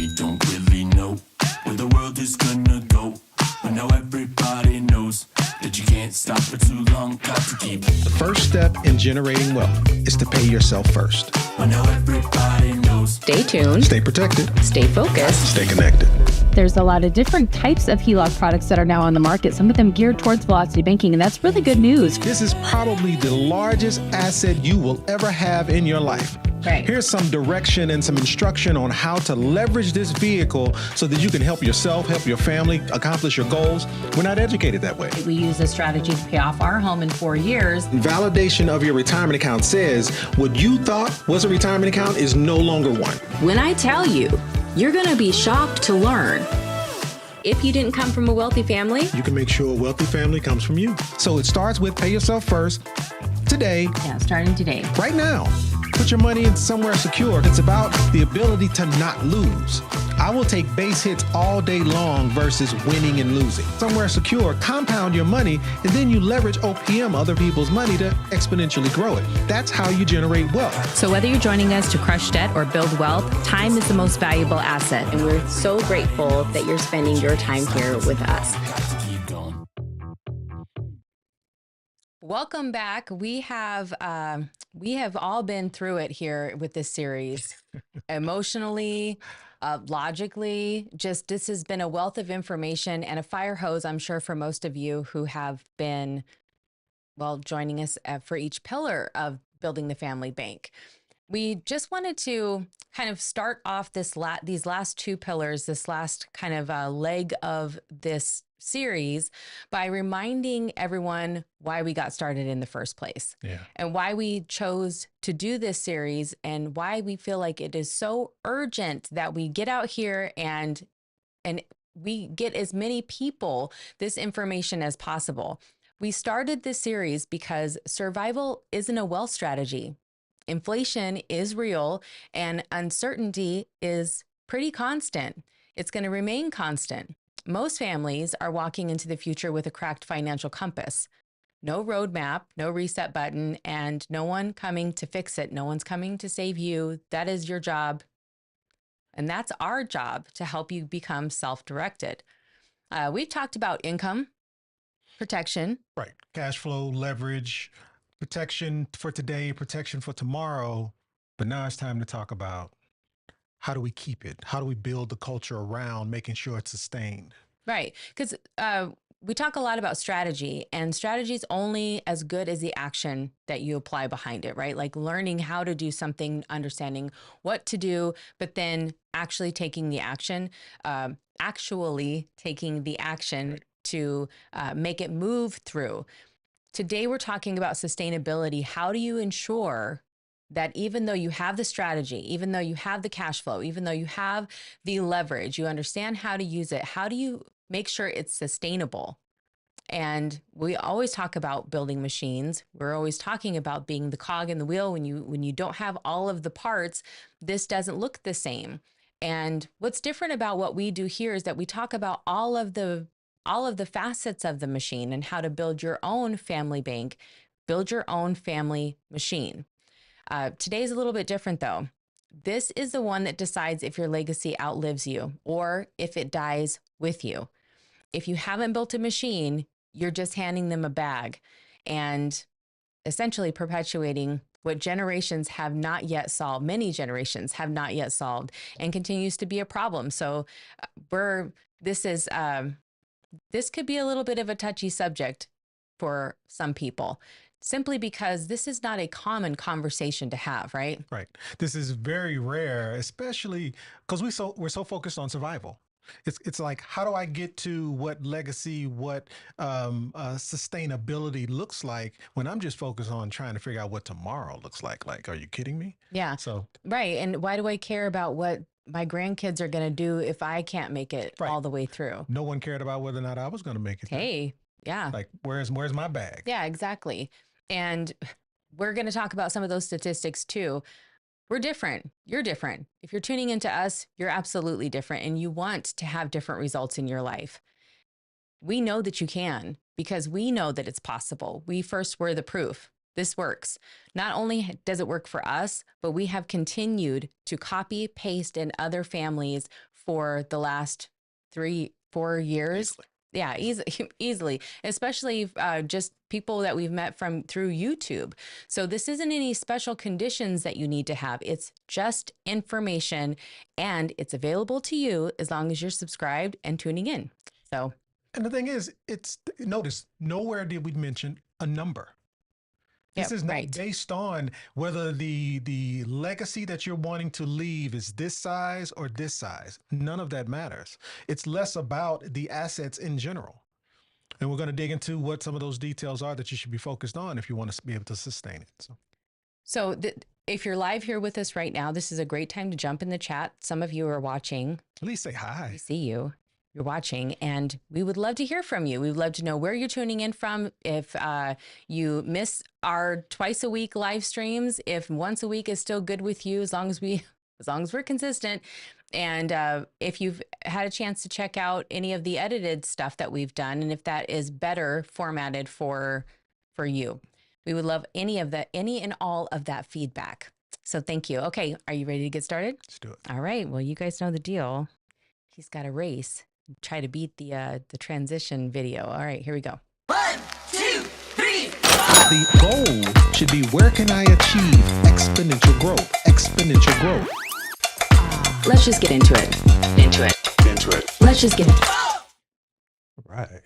we don't really know where the world is gonna go. But now everybody knows that you can't stop for too long. Got to keep. The first step in generating wealth is to pay yourself first. But now everybody knows. Stay tuned. Stay protected. Stay focused. Stay connected. There's a lot of different types of HELOC products that are now on the market, some of them geared towards velocity banking, and that's really good news. This is probably the largest asset you will ever have in your life. Right. Here's some direction and some instruction on how to leverage this vehicle so that you can help yourself, help your family, accomplish your goals. We're not educated that way. We use this strategy to pay off our home in 4 years. Validation of your retirement account says what you thought was a retirement account is no longer one. When I tell you, you're going to be shocked to learn. If you didn't come from a wealthy family, You can make sure a wealthy family comes from you. So it starts with pay yourself first today, Yeah, starting today. right now. Put your money in somewhere secure. It's about the ability to not lose. I will take base hits all day long versus winning and losing. Somewhere secure, compound your money, and then you leverage OPM, other people's money, to exponentially grow it. That's how you generate wealth. So whether you're joining us to crush debt or build wealth, time is the most valuable asset. and we're so grateful that you're spending your time here with us. Keep going. Welcome back. We have all been through it here with this series, emotionally, logically. Just this has been a wealth of information and a fire hose, I'm sure, for most of you who have been, well, joining us for each pillar of building the family bank. We just wanted to kind of start off these last two pillars, this last kind of leg of this series by reminding everyone why we got started in the first place. Yeah. And why we chose to do this series and why we feel like it is so urgent that we get out here and we get as many people this information as possible. We started this series because survival isn't a wealth strategy. Inflation is real and uncertainty is pretty constant. It's going to remain constant. Most families are walking into the future with a cracked financial compass. No roadmap, no reset button, and no one coming to fix it. No one's coming to save you. That is your job. And that's our job to help you become self-directed. We've talked about income, protection. Right. Cash flow, leverage, protection for today, protection for tomorrow. But now it's time to talk about how do we keep it? How do we build the culture around making sure it's sustained? Right. Because we talk a lot about strategy, and strategy is only as good as the action that you apply behind it, right? Like learning how to do something, understanding what to do, but then actually taking the action, to make it move through. Today, we're talking about sustainability. How do you ensure that even though you have the strategy, even though you have the cash flow, even though you have the leverage, you understand how to use it, how do you make sure it's sustainable? And we always talk about building machines. We're always talking about being the cog in the wheel. When you don't have all of the parts, this doesn't look the same. And what's different about what we do here is that we talk about all of the facets of the machine and how to build your own family bank, build your own family machine. Today's a little bit different though. This is the one that decides if your legacy outlives you or if it dies with you. If you haven't built a machine, you're just handing them a bag and essentially perpetuating what generations have not yet solved, many generations have not yet solved, and continues to be a problem. So this could be a little bit of a touchy subject for some people, simply because this is not a common conversation to have, right? Right. This is very rare, especially because we're so focused on survival. It's like, how do I get to what legacy, what sustainability looks like when I'm just focused on trying to figure out what tomorrow looks like? Like, are you kidding me? Yeah. So, right. And why do I care about what my grandkids are going to do if I can't make it Right. all the way through? no one cared about whether or not I was going to make it there. Hey, yeah. Like, where's my bag? Yeah, exactly. And we're going to talk about some of those statistics too. We're different. You're different. If you're tuning into us, you're absolutely different and you want to have different results in your life. We know that you can because we know that it's possible. We first were the proof. This works. Not only does it work for us, but we have continued to copy, paste in other families for the last 3-4 years. Easily. Yeah, easily, especially just people that we've met from through YouTube. So this isn't any special conditions that you need to have. It's just information, and it's available to you as long as you're subscribed and tuning in. So, And the thing is, notice nowhere did we mention a number. This is not right. based on whether the legacy that you're wanting to leave is this size or this size. None of that matters. It's less about the assets in general. And we're going to dig into what some of those details are that you should be focused on if you want to be able to sustain it. So if you're live here with us right now, this is a great time to jump in the chat. Some of you are watching. At least say hi. We see you. You're watching, and we would love to hear from you. We would love to know where you're tuning in from. If you miss our twice a week live streams, if once a week is still good with you, as long as we're consistent. And if you've had a chance to check out any of the edited stuff that we've done, and if that is better formatted for you, we would love any and all of that feedback. So thank you. Okay, are you ready to get started? Let's do it. All right. Well, you guys know the deal. He's got a race. Try to beat the transition video. All right, here we go. 1, 2, 3, 4. The goal should be, where can I achieve exponential growth? Exponential growth. Let's just get into it. Let's just get into it. Right.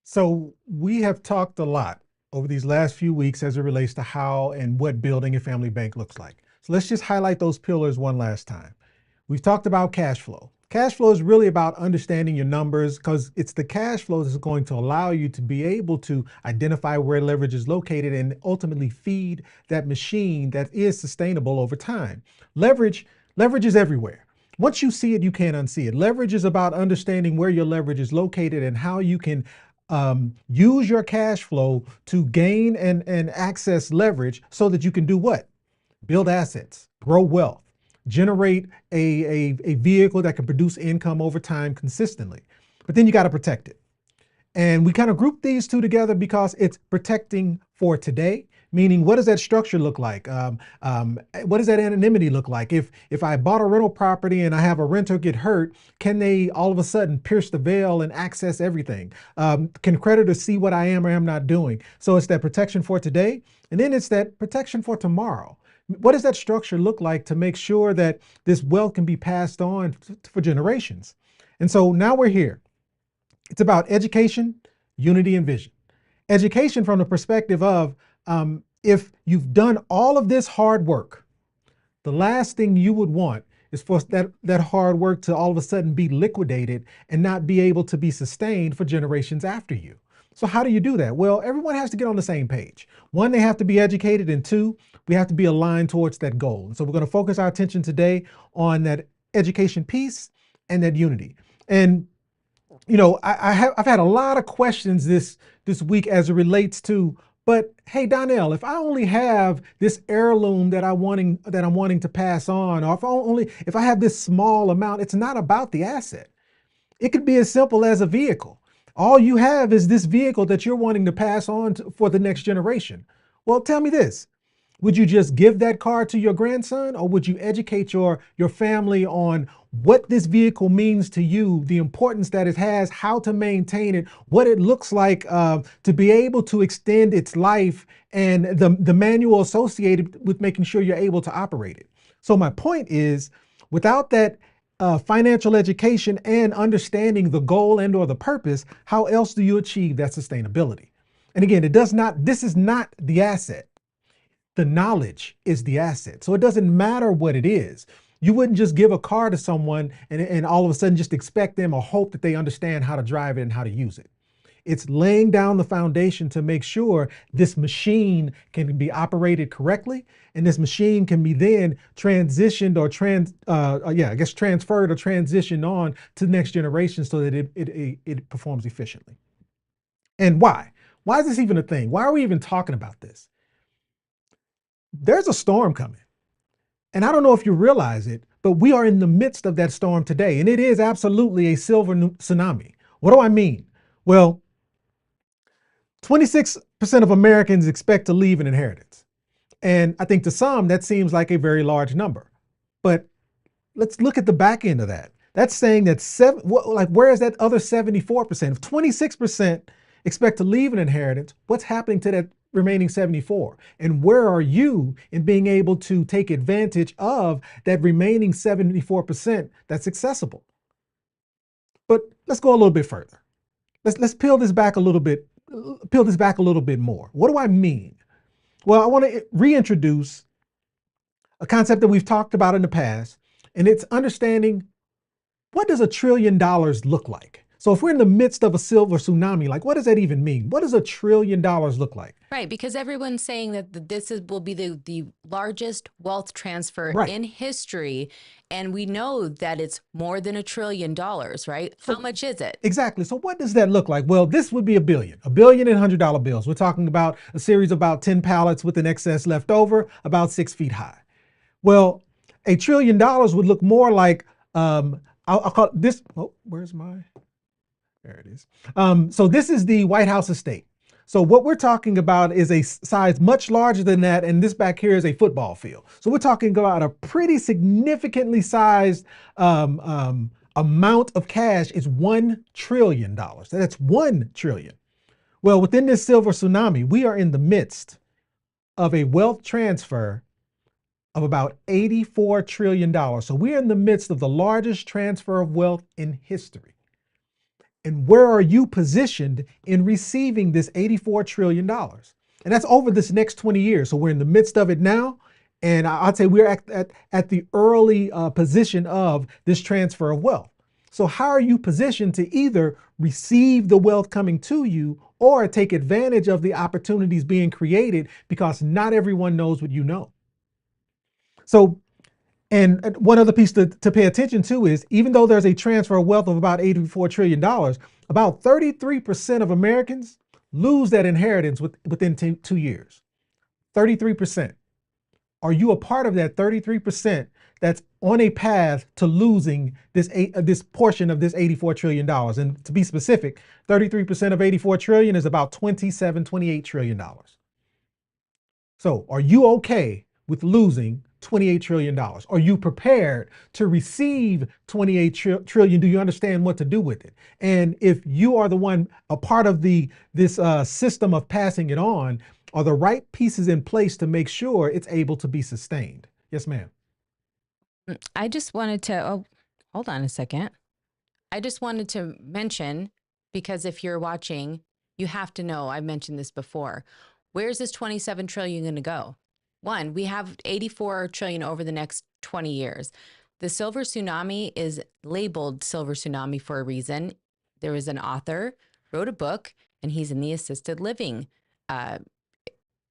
So we have talked a lot over these last few weeks as it relates to how and what building a family bank looks like. So let's just highlight those pillars one last time. We've talked about cash flow. Cash flow is really about understanding your numbers, because it's the cash flow that's going to allow you to be able to identify where leverage is located and ultimately feed that machine that is sustainable over time. Leverage is everywhere. Once you see it, you can't unsee it. Leverage is about understanding where your leverage is located and how you can use your cash flow to gain and access leverage so that you can do what? Build assets, grow wealth, generate a vehicle that can produce income over time consistently. But then you got to protect it. And we kind of group these two together because it's protecting for today, meaning what does that structure look like? What does that anonymity look like? If I bought a rental property and I have a renter get hurt, can they all of a sudden pierce the veil and access everything? Can creditors see what I am or am not doing? So it's that protection for today, and then it's that protection for tomorrow. What does that structure look like to make sure that this wealth can be passed on for generations? And so now we're here. It's about education, unity, and vision. Education from the perspective of, if you've done all of this hard work, the last thing you would want is for that hard work to all of a sudden be liquidated and not be able to be sustained for generations after you. So how do you do that? Well, everyone has to get on the same page. One, they have to be educated, and two, we have to be aligned towards that goal. And so we're going to focus our attention today on that education piece and that unity. And you know, I've had a lot of questions this week as it relates to, but hey, Donnell, if I only have this heirloom that I'm wanting to pass on, or if I have this small amount, it's not about the asset. It could be as simple as a vehicle. All you have is this vehicle that you're wanting to pass on for the next generation. Well, tell me this. Would you just give that car to your grandson, or would you educate your family on what this vehicle means to you, the importance that it has, how to maintain it, what it looks like to be able to extend its life, and the manual associated with making sure you're able to operate it? So my point is, without that financial education and understanding the goal and or the purpose, how else do you achieve that sustainability? And again, this is not the asset. The knowledge is the asset. So it doesn't matter what it is. You wouldn't just give a car to someone and all of a sudden just expect them or hope that they understand how to drive it and how to use it. It's laying down the foundation to make sure this machine can be operated correctly, and this machine can be then transitioned or transferred or transitioned on to the next generation so that it performs efficiently. And why? Why is this even a thing? Why are we even talking about this? There's a storm coming. And I don't know if you realize it, but we are in the midst of that storm today. And it is absolutely a silver tsunami. What do I mean? Well, 26% of Americans expect to leave an inheritance. And I think to some, that seems like a very large number. But let's look at the back end of that. That's saying that where is that other 74%? If 26% expect to leave an inheritance, what's happening to that remaining 74? And where are you in being able to take advantage of that remaining 74% that's accessible? But let's go a little bit further. Let's peel this back a little bit more. What do I mean? Well, I want to reintroduce a concept that we've talked about in the past, and it's understanding, what does $1 trillion look like? So if we're in the midst of a silver tsunami, like, what does that even mean? What does $1 trillion look like? Right, because everyone's saying that will be the largest wealth transfer in history, and we know that it's more than $1 trillion, right? How much is it? Exactly. So what does that look like? Well, this would be $1 billion in $100 bills. We're talking about a series of about 10 pallets with an excess left over, about 6 feet high. Well, $1 trillion would look more like, I'll call this, there it is. So this is the White House estate. So what we're talking about is a size much larger than that, and this back here is a football field. So we're talking about a pretty significantly sized amount of cash. Is $1 trillion. So that's 1 trillion. Well, within this silver tsunami, we are in the midst of a wealth transfer of about $84 trillion. So we're in the midst of the largest transfer of wealth in history. And where are you positioned in receiving this $84 trillion? And that's over this next 20 years. So we're in the midst of it now. And I'd say we're at the early position of this transfer of wealth. So how are you positioned to either receive the wealth coming to you or take advantage of the opportunities being created, because not everyone knows what you know? So, and one other piece to pay attention to is, even though there's a transfer of wealth of about $84 trillion, about 33% of Americans lose that inheritance within 2 years. 33%. Are you a part of that 33% that's on a path to losing this portion of this $84 trillion? And to be specific, 33% of $84 trillion is about $28 trillion. So are you okay with losing $28 trillion? Are you prepared to receive $28 trillion? Do you understand what to do with it? And if you are the one, a part of this system of passing it on, are the right pieces in place to make sure it's able to be sustained? Yes, ma'am. I just wanted to, hold on a second. I just wanted to mention, because if you're watching, you have to know, I mentioned this before, where's this 27 trillion going to go? One, we have 84 trillion over the next 20 years. The silver tsunami is labeled silver tsunami for a reason. There was an author, wrote a book, and he's in the assisted living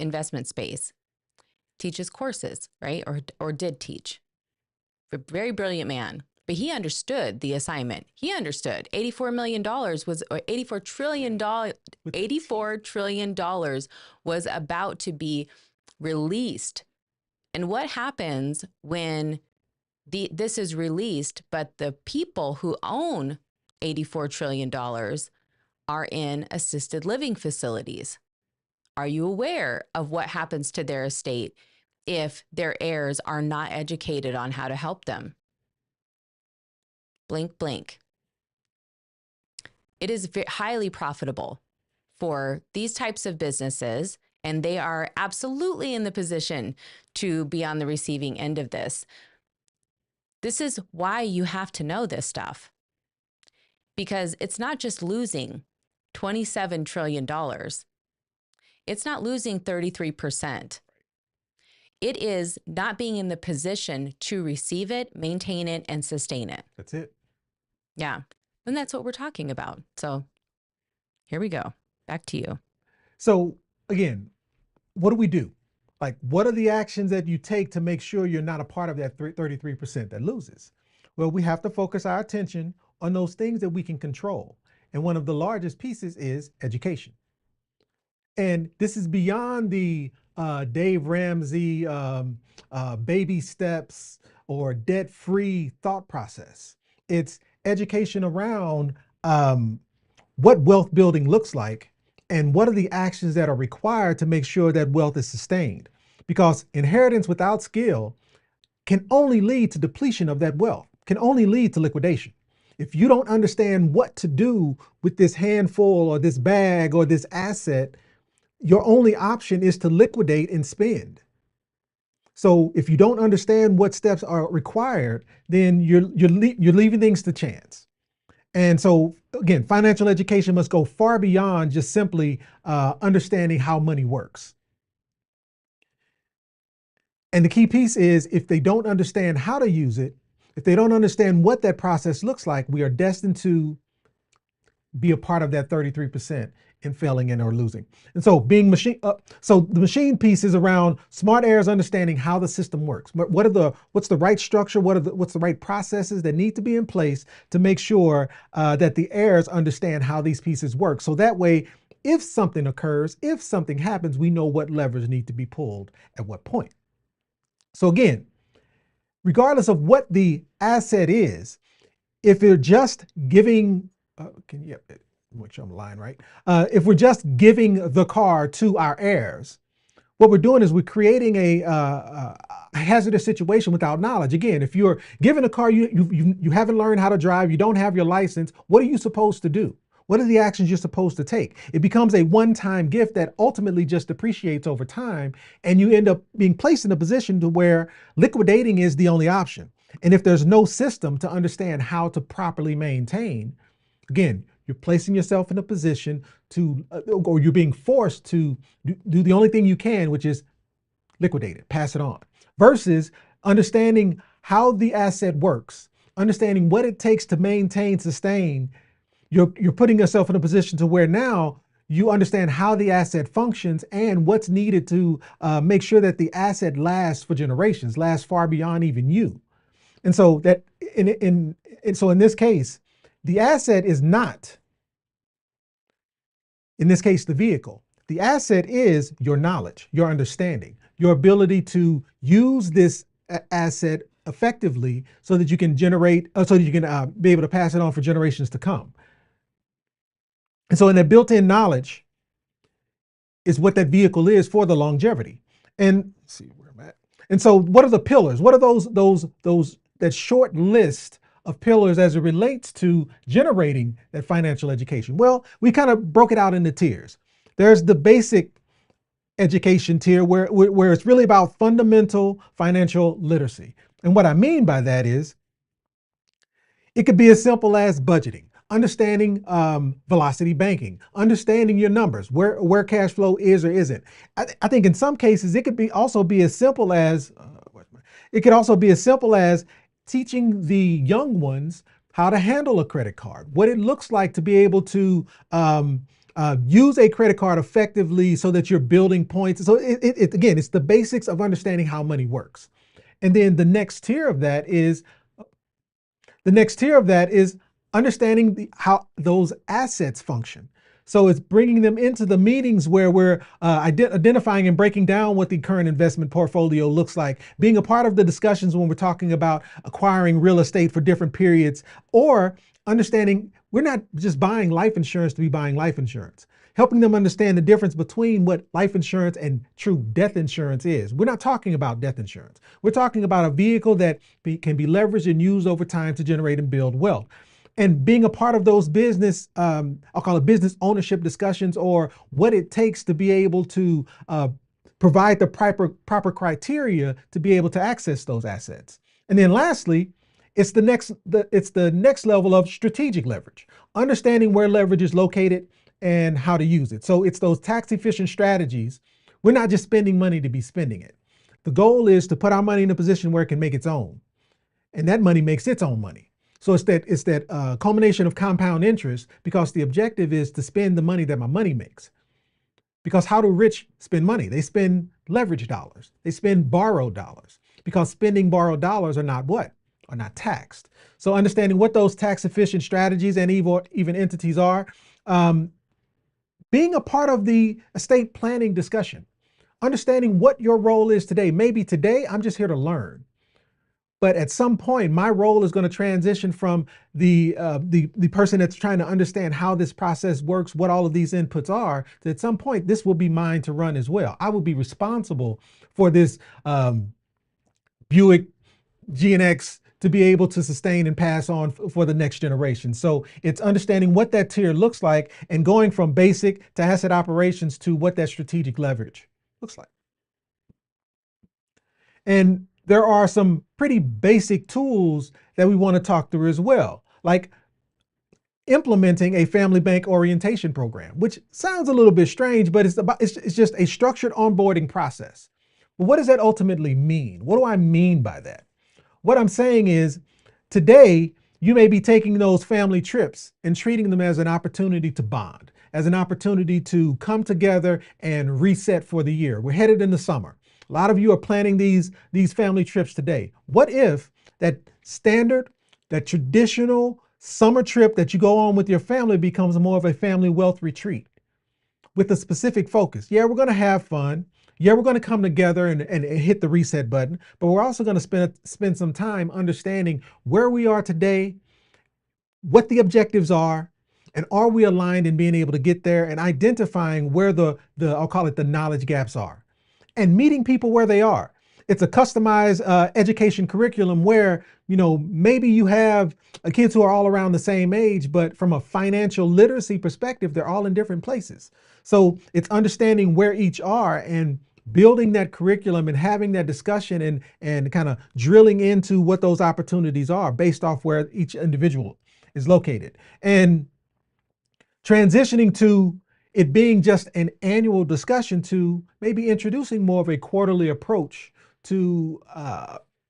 investment space. Teaches courses, right? Or did teach. A very brilliant man. But he understood the assignment. He understood $84 trillion was about to be released. And what happens when this is released, but the people who own $84 trillion are in assisted living facilities? Are you aware of what happens to their estate if their heirs are not educated on how to help them? Blink, blink. It is highly profitable for these types of businesses, and they are absolutely in the position to be on the receiving end of this. This is why you have to know this stuff, because it's not just losing $27 trillion. It's not losing 33%. It is not being in the position to receive it, maintain it, and sustain it. That's it. Yeah. And that's what we're talking about. So here we go. Back to you. So again, what do we do? Like, what are the actions that you take to make sure you're not a part of that 33% that loses? Well, we have to focus our attention on those things that we can control. And one of the largest pieces is education. And this is beyond the Dave Ramsey baby steps or debt-free thought process. It's education around what wealth building looks like and what are the actions that are required to make sure that wealth is sustained. Because inheritance without skill can only lead to depletion of that wealth, can only lead to liquidation. If you don't understand what to do with this handful or this bag or this asset, your only option is to liquidate and spend. So if you don't understand what steps are required, then you're leaving things to chance. And so again, financial education must go far beyond just simply understanding how money works. And the key piece is, if they don't understand how to use it, if they don't understand what that process looks like, we are destined to be a part of that 33% in failing and or losing. And so so the machine piece is around smart heirs understanding how the system works. What's the right structure? What's the right processes that need to be in place to make sure that the heirs understand how these pieces work. So that way, if something occurs, if something happens, we know what levers need to be pulled at what point. So again, regardless of what the asset is, if you're just giving, make sure I'm lying, right? If we're just giving the car to our heirs, what we're doing is we're creating a hazardous situation without knowledge. Again, if you're given a car, you haven't learned how to drive, you don't have your license, what are you supposed to do? What are the actions you're supposed to take? It becomes a one-time gift that ultimately just depreciates over time, and you end up being placed in a position to where liquidating is the only option. And if there's no system to understand how to properly maintain, again, you're placing yourself in a position to, or you're being forced to do the only thing you can, which is liquidate it, pass it on, versus understanding how the asset works, understanding what it takes to maintain, sustain. You're putting yourself in a position to where now you understand how the asset functions and what's needed to make sure that the asset lasts for generations, lasts far beyond even you. And so that in this case, the asset is not, in this case, the vehicle. The asset is your knowledge, your understanding, your ability to use this asset effectively so that you can generate, so that you can be able to pass it on for generations to come. And so in that built-in knowledge is what that vehicle is for the longevity. And let's see where I'm at. And so what are the pillars? What are that short list of pillars as it relates to generating that financial education? Well, we kind of broke it out into tiers. There's the basic education tier where it's really about fundamental financial literacy. And what I mean by that is, it could be as simple as budgeting, understanding velocity banking, understanding your numbers, where cash flow is or isn't. I think in some cases it could also be as simple as teaching the young ones how to handle a credit card, what it looks like to be able to use a credit card effectively so that you're building points. So again, it's the basics of understanding how money works. And then the next tier of that is understanding how those assets function. So it's bringing them into the meetings where we're identifying and breaking down what the current investment portfolio looks like, being a part of the discussions when we're talking about acquiring real estate for different periods, or understanding we're not just buying life insurance to be buying life insurance, helping them understand the difference between what life insurance and true death insurance is. We're not talking about death insurance. We're talking about a vehicle that can be leveraged and used over time to generate and build wealth. And being a part of those business, I'll call it business ownership discussions, or what it takes to be able to provide the proper criteria to be able to access those assets. And then lastly, it's the next level of strategic leverage, understanding where leverage is located and how to use it. So it's those tax efficient strategies. We're not just spending money to be spending it. The goal is to put our money in a position where it can make its own, and that money makes its own money. So it's that culmination of compound interest, because the objective is to spend the money that my money makes. Because how do rich spend money? They spend leverage dollars. They spend borrowed dollars, because spending borrowed dollars are not taxed. So understanding what those tax efficient strategies and even entities are, being a part of the estate planning discussion, understanding what your role is today. Maybe today I'm just here to learn. But at some point, my role is going to transition from the person that's trying to understand how this process works, what all of these inputs are. That at some point, this will be mine to run as well. I will be responsible for this Buick GNX to be able to sustain and pass on for the next generation. So it's understanding what that tier looks like and going from basic to asset operations to what that strategic leverage looks like. And there are some pretty basic tools that we want to talk through as well, like implementing a family bank orientation program, which sounds a little bit strange, but it's just a structured onboarding process. But what does that ultimately mean? What do I mean by that? What I'm saying is today, you may be taking those family trips and treating them as an opportunity to bond, as an opportunity to come together and reset for the year. We're headed into summer. A lot of you are planning these family trips today. What if that standard, that traditional summer trip that you go on with your family becomes more of a family wealth retreat with a specific focus? Yeah, we're going to have fun. Yeah, we're going to come together and hit the reset button, but we're also going to spend some time understanding where we are today, what the objectives are, and are we aligned in being able to get there, and identifying where the I'll call it the knowledge gaps are, and meeting people where they are. It's a customized education curriculum where, maybe you have kids who are all around the same age, but from a financial literacy perspective, they're all in different places. So it's understanding where each are and building that curriculum and having that discussion and kind of drilling into what those opportunities are based off where each individual is located. And transitioning to it being just an annual discussion to maybe introducing more of a quarterly approach to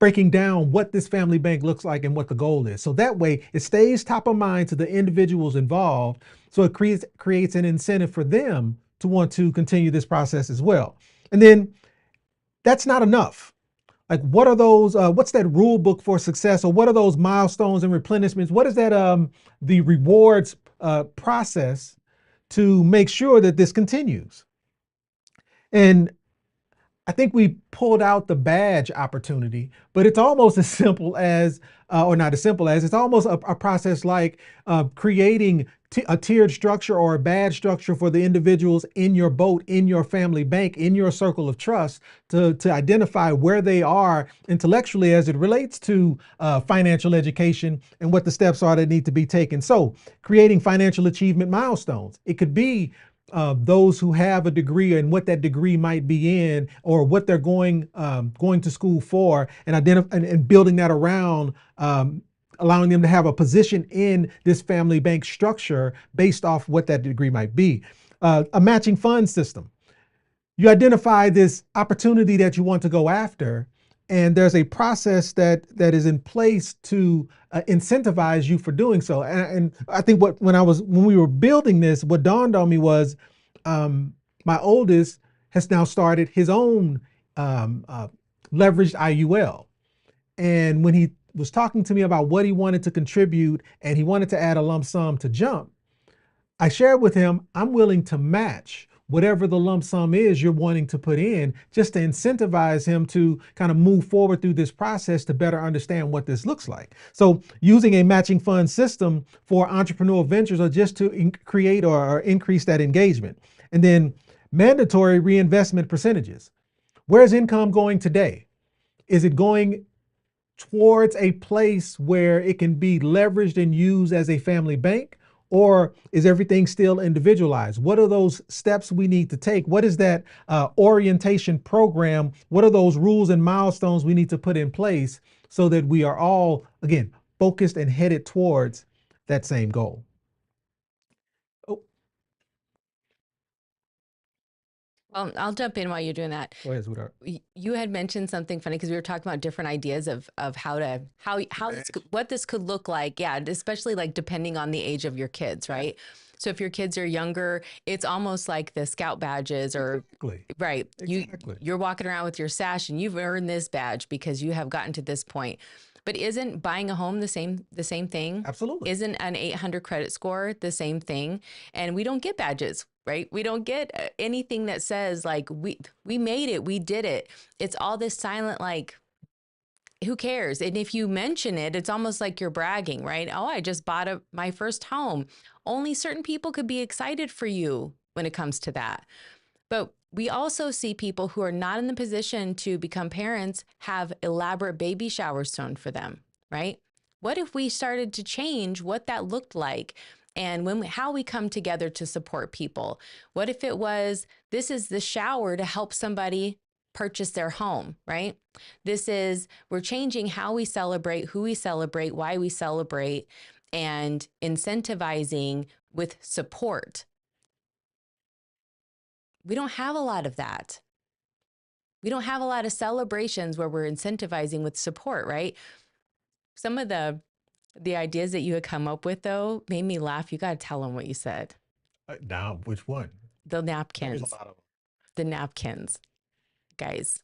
breaking down what this family bank looks like and what the goal is. So that way it stays top of mind to the individuals involved. So it creates an incentive for them to want to continue this process as well. And then that's not enough. Like, what are those, what's that rule book for success? Or what are those milestones and replenishments? What is that, the rewards process to make sure that this continues? And I think we pulled out the badge opportunity, but it's almost as simple as, or not as simple as, it's almost a process like creating a tiered structure or a badge structure for the individuals in your boat, in your family bank, in your circle of trust to identify where they are intellectually as it relates to financial education and what the steps are that need to be taken. So creating financial achievement milestones. It could be those who have a degree and what that degree might be in, or what they're going to school for, and building that around, allowing them to have a position in this family bank structure based off what that degree might be. A matching fund system. You identify this opportunity that you want to go after, and there's a process that is in place to incentivize you for doing so. And I think when we were building this, what dawned on me was my oldest has now started his own leveraged IUL. And when he was talking to me about what he wanted to contribute and he wanted to add a lump sum to jump, I shared with him, I'm willing to match whatever the lump sum is you're wanting to put in, just to incentivize him to kind of move forward through this process to better understand what this looks like. So using a matching fund system for entrepreneurial ventures, or just to create or increase that engagement. And then mandatory reinvestment percentages. Where's income going today? Is it going towards a place where it can be leveraged and used as a family bank? Or is everything still individualized? What are those steps we need to take? What is that orientation program? What are those rules and milestones we need to put in place so that we are all, again, focused and headed towards that same goal? Oh, Well, I'll jump in while you're doing that. go ahead, sweetheart. You had mentioned something funny because we were talking about different ideas of what this could look like. Yeah, especially like depending on the age of your kids, right? So if your kids are younger, it's almost like the scout badges, or Exactly. right. Exactly. You're walking around with your sash and you've earned this badge because you have gotten to this point. But isn't buying a home the same thing? Absolutely. Isn't an 800 credit score the same thing? And we don't get badges, right? We don't get anything that says like we made it, we did it. It's all this silent, like, who cares? And if you mention it, it's almost like you're bragging, right? Oh, I just bought my first home. Only certain people could be excited for you when it comes to that. But we also see people who are not in the position to become parents have elaborate baby showers thrown for them, right? What if we started to change what that looked like and how we come together to support people? What if it was, this is the shower to help somebody purchase their home, right? We're changing how we celebrate, who we celebrate, why we celebrate, and incentivizing with support. We don't have a lot of that. We don't have a lot of celebrations where we're incentivizing with support, right? Some of the ideas that you had come up with, though, made me laugh. You got to tell them what you said. Now, which one? The napkins. There's a lot of them. The napkins, guys.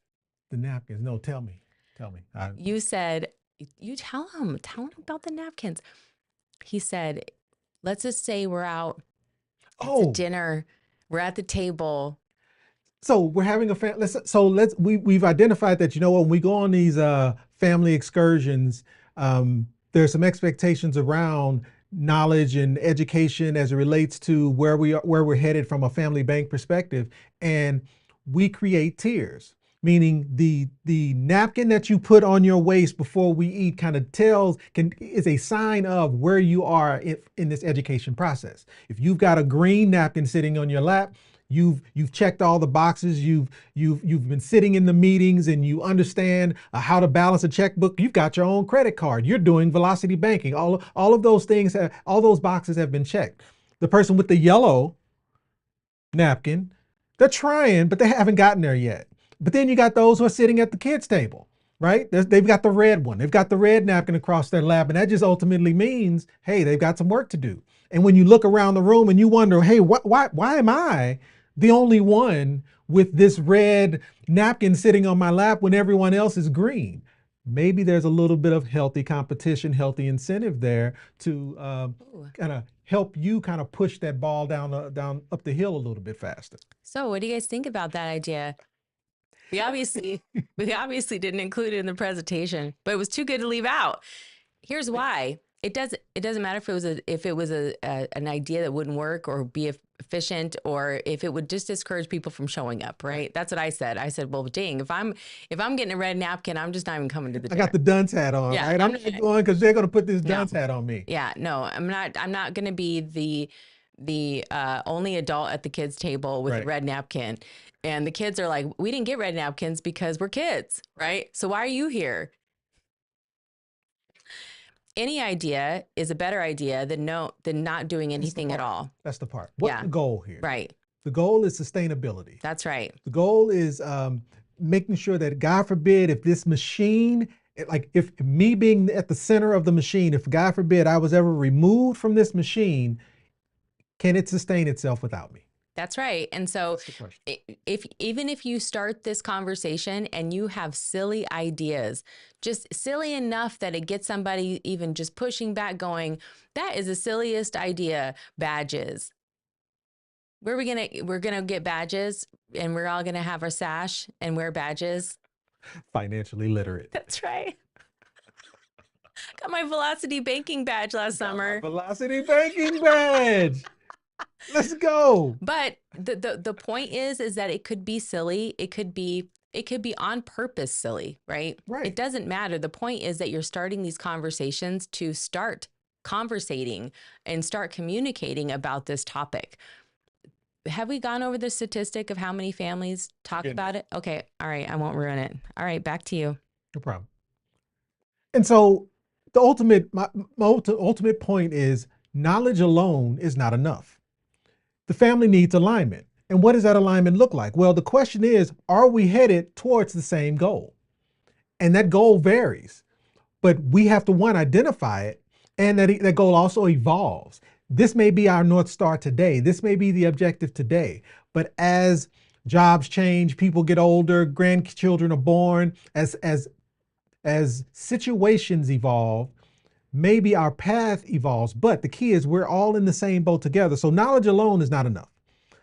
The napkins. No, tell me. You said, you tell him about the napkins. He said, let's just say we're out to dinner. We're at the table. So we're having we've identified that, you know, when we go on these family excursions, there's some expectations around knowledge and education as it relates to where we're headed from a family bank perspective. And we create tiers, meaning the napkin that you put on your waist before we eat kind of is a sign of where you are in this education process. If you've got a green napkin sitting on your lap, you've checked all the boxes, you've been sitting in the meetings and you understand how to balance a checkbook. You've got your own credit card. You're doing velocity banking. All of those things, all those boxes have been checked. The person with the yellow napkin, they're trying, but they haven't gotten there yet. But then you got those who are sitting at the kids' table, right? They've got the red one. They've got the red napkin across their lap. And that just ultimately means, hey, they've got some work to do. And when you look around the room and you wonder, hey, why am I the only one with this red napkin sitting on my lap when everyone else is green? Maybe there's a little bit of healthy competition, healthy incentive there to kind of help you kind of push that ball down up the hill a little bit faster. So what do you guys think about that idea? We obviously didn't include it in the presentation, but it was too good to leave out. Here's why. It doesn't matter if it was an idea that wouldn't work or be efficient, or if it would just discourage people from showing up, right? That's what I said. I said, well, dang, if I'm getting a red napkin, I'm just not even coming to the dinner. I got the dunce hat on, yeah, right? I'm not going because they're going to put this dunce hat on me. Yeah, no, I'm not going to be the only adult at the kids' table with a red napkin. And the kids are like, we didn't get red napkins because we're kids, right? So why are you here? Any idea is a better idea than not doing anything at all. That's the part. What's the goal here? Right. The goal is sustainability. That's right. The goal is making sure that, God forbid, if this machine, like if me being at the center of the machine, if God forbid I was ever removed from this machine, can it sustain itself without me? That's right. And so even if you start this conversation and you have silly ideas, just silly enough that it gets somebody even just pushing back going, that is the silliest idea, badges. We're going to get badges and we're all going to have our sash and wear badges. Financially literate. That's right. Got my velocity banking badge last summer. Velocity banking badge. Let's go. But the point is that it could be silly. It could be on purpose silly, right? Right. It doesn't matter. The point is that you're starting these conversations to start conversating and start communicating about this topic. Have we gone over the statistic of how many families talk about it? Okay. All right. I won't ruin it. All right. Back to you. No problem. And so my ultimate point is knowledge alone is not enough. The family needs alignment. And what does that alignment look like? Well, the question is, are we headed towards the same goal? And that goal varies, but we have to, one, identify it, and that goal also evolves. This may be our North Star today. This may be the objective today. But as jobs change, people get older, grandchildren are born, as situations evolve, maybe our path evolves. But the key is we're all in the same boat together. So knowledge alone is not enough.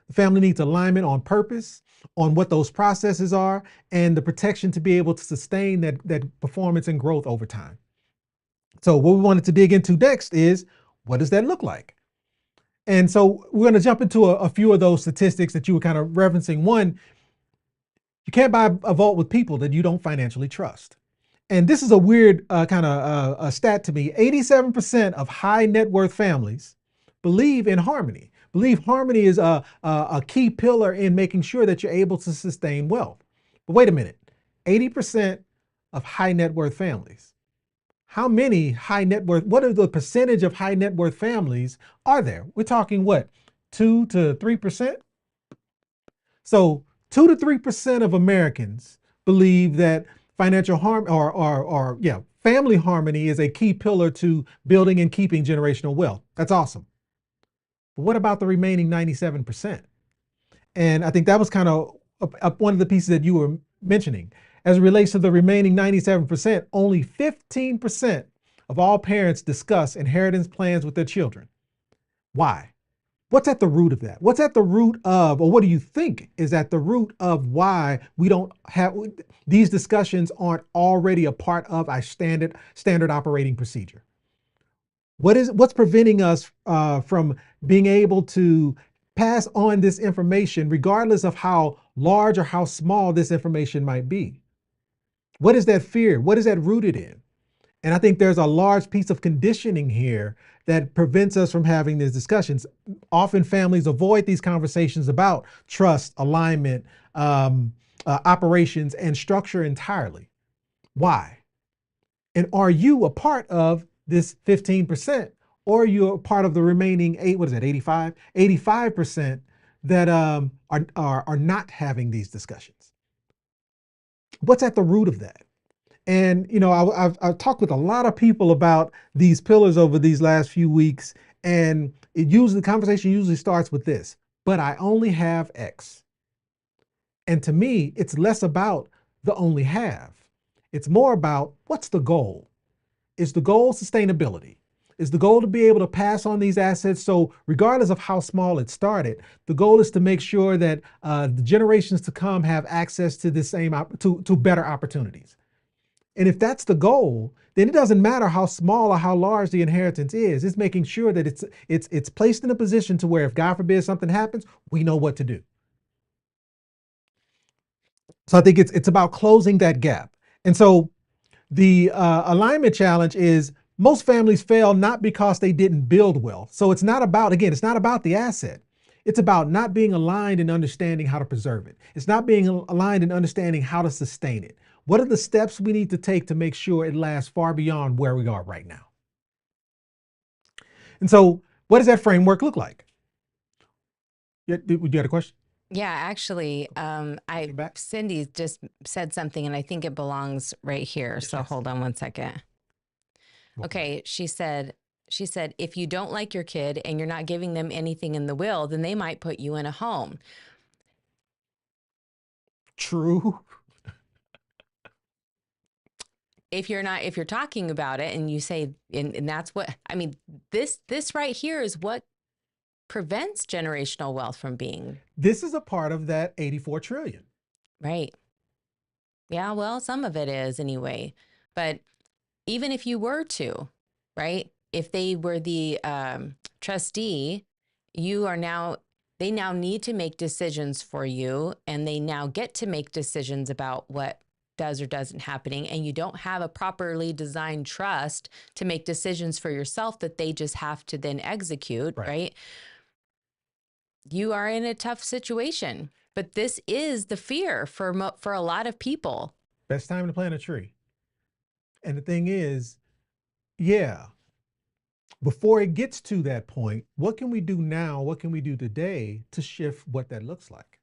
The family needs alignment on purpose, on what those processes are, and the protection to be able to sustain that performance and growth over time. So what we wanted to dig into next is, what does that look like? And so we're going to jump into a few of those statistics that you were kind of referencing. One, you can't buy a vault with people that you don't financially trust. And this is a weird kind of a stat to me. 87% of high net worth families believe in harmony. Believe harmony is a key pillar in making sure that you're able to sustain wealth. But wait a minute, 80% of high net worth families. How many high net worth, what are the percentage of high net worth families are there? We're talking what, 2 to 3%? So 2 to 3% of Americans believe that financial family harmony is a key pillar to building and keeping generational wealth. That's awesome. But what about the remaining 97%? And I think that was kind of one of the pieces that you were mentioning. As it relates to the remaining 97%, only 15% of all parents discuss inheritance plans with their children. Why? What's at the root of that? What's at the root of, or what do you think is at the root of why we don't have, these discussions aren't already a part of our standard operating procedure? What's preventing us from being able to pass on this information, regardless of how large or how small this information might be? What is that fear? What is that rooted in? And I think there's a large piece of conditioning here that prevents us from having these discussions. Often families avoid these conversations about trust, alignment, operations, and structure entirely. Why? And are you a part of this 15%, or are you a part of the remaining 85% that are not having these discussions? What's at the root of that? And I've talked with a lot of people about these pillars over these last few weeks, and the conversation usually starts with this: but I only have X. And to me, it's less about the only have. It's more about, what's the goal? Is the goal sustainability? Is the goal to be able to pass on these assets? So regardless of how small it started, the goal is to make sure that the generations to come have access to the to better opportunities. And if that's the goal, then it doesn't matter how small or how large the inheritance is. It's making sure that it's placed in a position to where, if God forbid something happens, we know what to do. So I think it's about closing that gap. And so the alignment challenge is, most families fail not because they didn't build wealth. So it's not about the asset. It's about not being aligned and understanding how to preserve it. It's not being aligned and understanding how to sustain it. What are the steps we need to take to make sure it lasts far beyond where we are right now? And so what does that framework look like? You had a question? Yeah, actually, Cindy just said something, and I think it belongs right here. So hold on one second. Okay, she said, if you don't like your kid and you're not giving them anything in the will, then they might put you in a home. True. If you're talking about it and you say, and that's what, I mean, this right here is what prevents generational wealth from being. This is a part of that 84 trillion. Right. Yeah, well, some of it is anyway. But even if you were to, right, if they were the trustee, they now need to make decisions for you, and they now get to make decisions about what does or doesn't happening, and you don't have a properly designed trust to make decisions for yourself that they just have to then execute, right? You are in a tough situation. But this is the fear for a lot of people. Best time to plant a tree. And the thing is, yeah, before it gets to that point, what can we do now? What can we do today to shift what that looks like?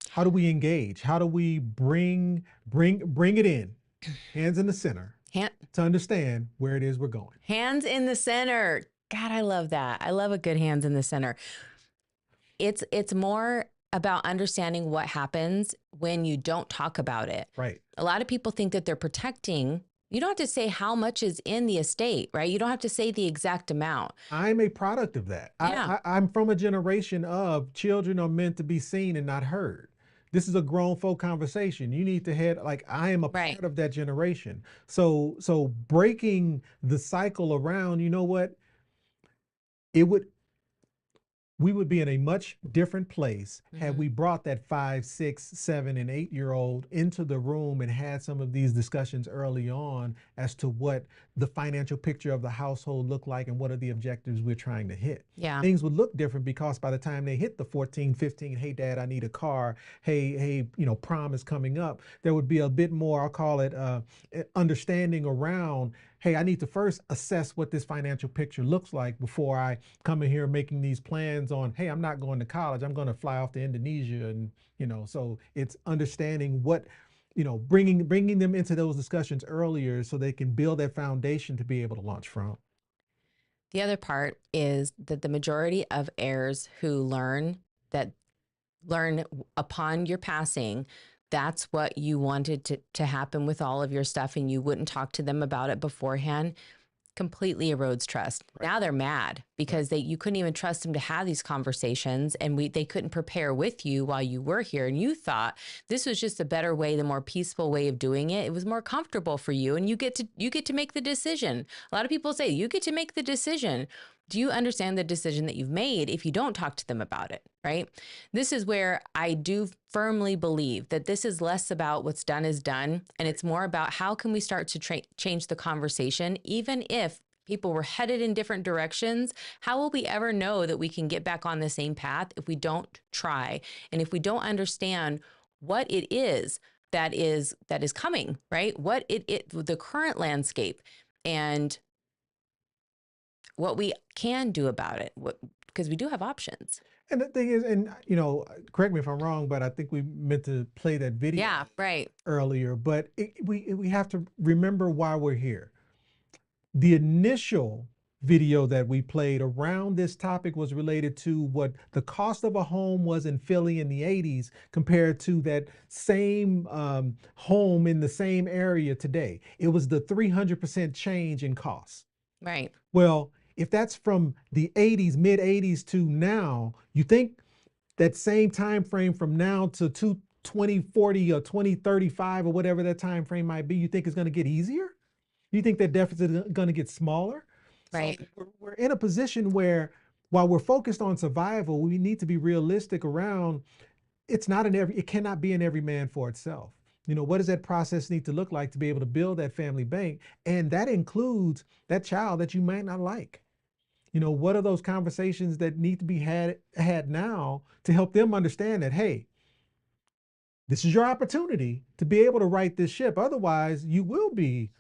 How do we engage? How do we bring it in, hands in the center, to understand where it is we're going? Hands in the center. God, I love that. I love a good hands in the center. It's more about understanding what happens when you don't talk about it. Right. A lot of people think that they're protecting You don't have to say how much is in the estate, right? You don't have to say the exact amount. I'm a product of that. Yeah. I'm from a generation of children are meant to be seen and not heard. This is a grown folk conversation. You need to head like I am a Right. part of that generation. So breaking the cycle around, you know what? It would we would be in a much different place had we brought that 5, 6, 7, and 8-year-old into the room and had some of these discussions early on as to what the financial picture of the household looked like and what are the objectives we're trying to hit. Yeah. Things would look different because by the time they hit the 14, 15, hey dad, I need a car. Hey, prom is coming up. There would be a bit more, I'll call it understanding around, hey, I need to first assess what this financial picture looks like before I come in here making these plans on, hey, I'm not going to college. I'm going to fly off to Indonesia. And, so it's understanding what, bringing them into those discussions earlier so they can build that foundation to be able to launch from. The other part is that the majority of heirs who learn upon your passing, that's what you wanted to happen with all of your stuff, and you wouldn't talk to them about it beforehand, completely erodes trust. Right. Now they're mad because you couldn't even trust them to have these conversations, and they couldn't prepare with you while you were here. And you thought this was just a better way, the more peaceful way of doing it. It was more comfortable for you, and you get to make the decision. A lot of people say you get to make the decision. Do you understand the decision that you've made if you don't talk to them about it, right? This is where I do firmly believe that this is less about what's done is done, and it's more about how can we start to change the conversation, even if people were headed in different directions. How will we ever know that we can get back on the same path if we don't try, and if we don't understand what it is that is coming, right? What the current landscape and what we can do about it, because we do have options. And the thing is, correct me if I'm wrong, but I think we meant to play that video earlier, but we have to remember why we're here. The initial video that we played around this topic was related to what the cost of a home was in Philly in the 80s compared to that same home in the same area today. It was the 300% change in costs. Right. Well, if that's from the 80s, mid 80s to now, you think that same time frame from now to 2040 or 2035 or whatever that time frame might be, you think it's going to get easier? You think that deficit is going to get smaller? Right. So we're in a position where while we're focused on survival, we need to be realistic around it cannot be an every man for itself. What does that process need to look like to be able to build that family bank? And that includes that child that you might not like. What are those conversations that need to be had now to help them understand that, hey, this is your opportunity to be able to right this ship. Otherwise, you will be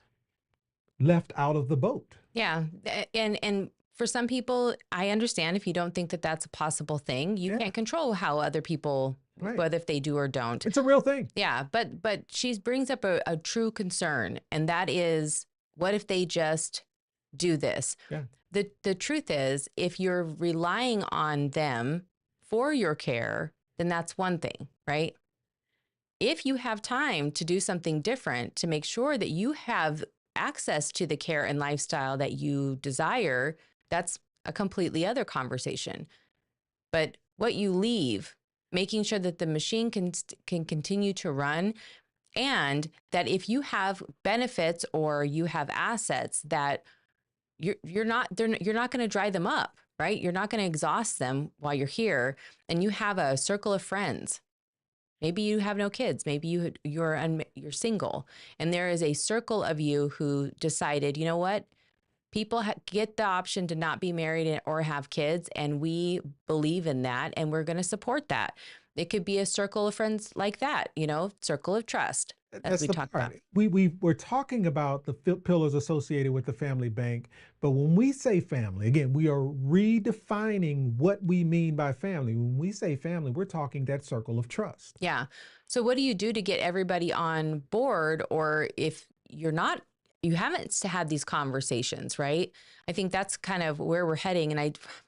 left out of the boat. Yeah. And for some people, I understand if you don't think that that's a possible thing. You can't control how other people, whether if they do or don't. It's a real thing. Yeah. But she brings up a true concern. And that is, what if they just do this? Yeah. The truth is, if you're relying on them for your care, then that's one thing, right? If you have time to do something different to make sure that you have access to the care and lifestyle that you desire, that's a completely other conversation. But what you leave, making sure that the machine can continue to run, and that if you have benefits or you have assets that you're not going to dry them up, right? You're not going to exhaust them while you're here, and you have a circle of friends. Maybe you have no kids. Maybe you're single, and there is a circle of you who decided, you know what? People get the option to not be married or have kids, and we believe in that, and we're going to support that. It could be a circle of friends like that, circle of trust. That's the part. We're talking about the pillars associated with the family bank, but when we say family, again, we are redefining what we mean by family. When we say family, we're talking that circle of trust. Yeah. So what do you do to get everybody on board? Or if you haven't had these conversations, right? I think that's kind of where we're heading. And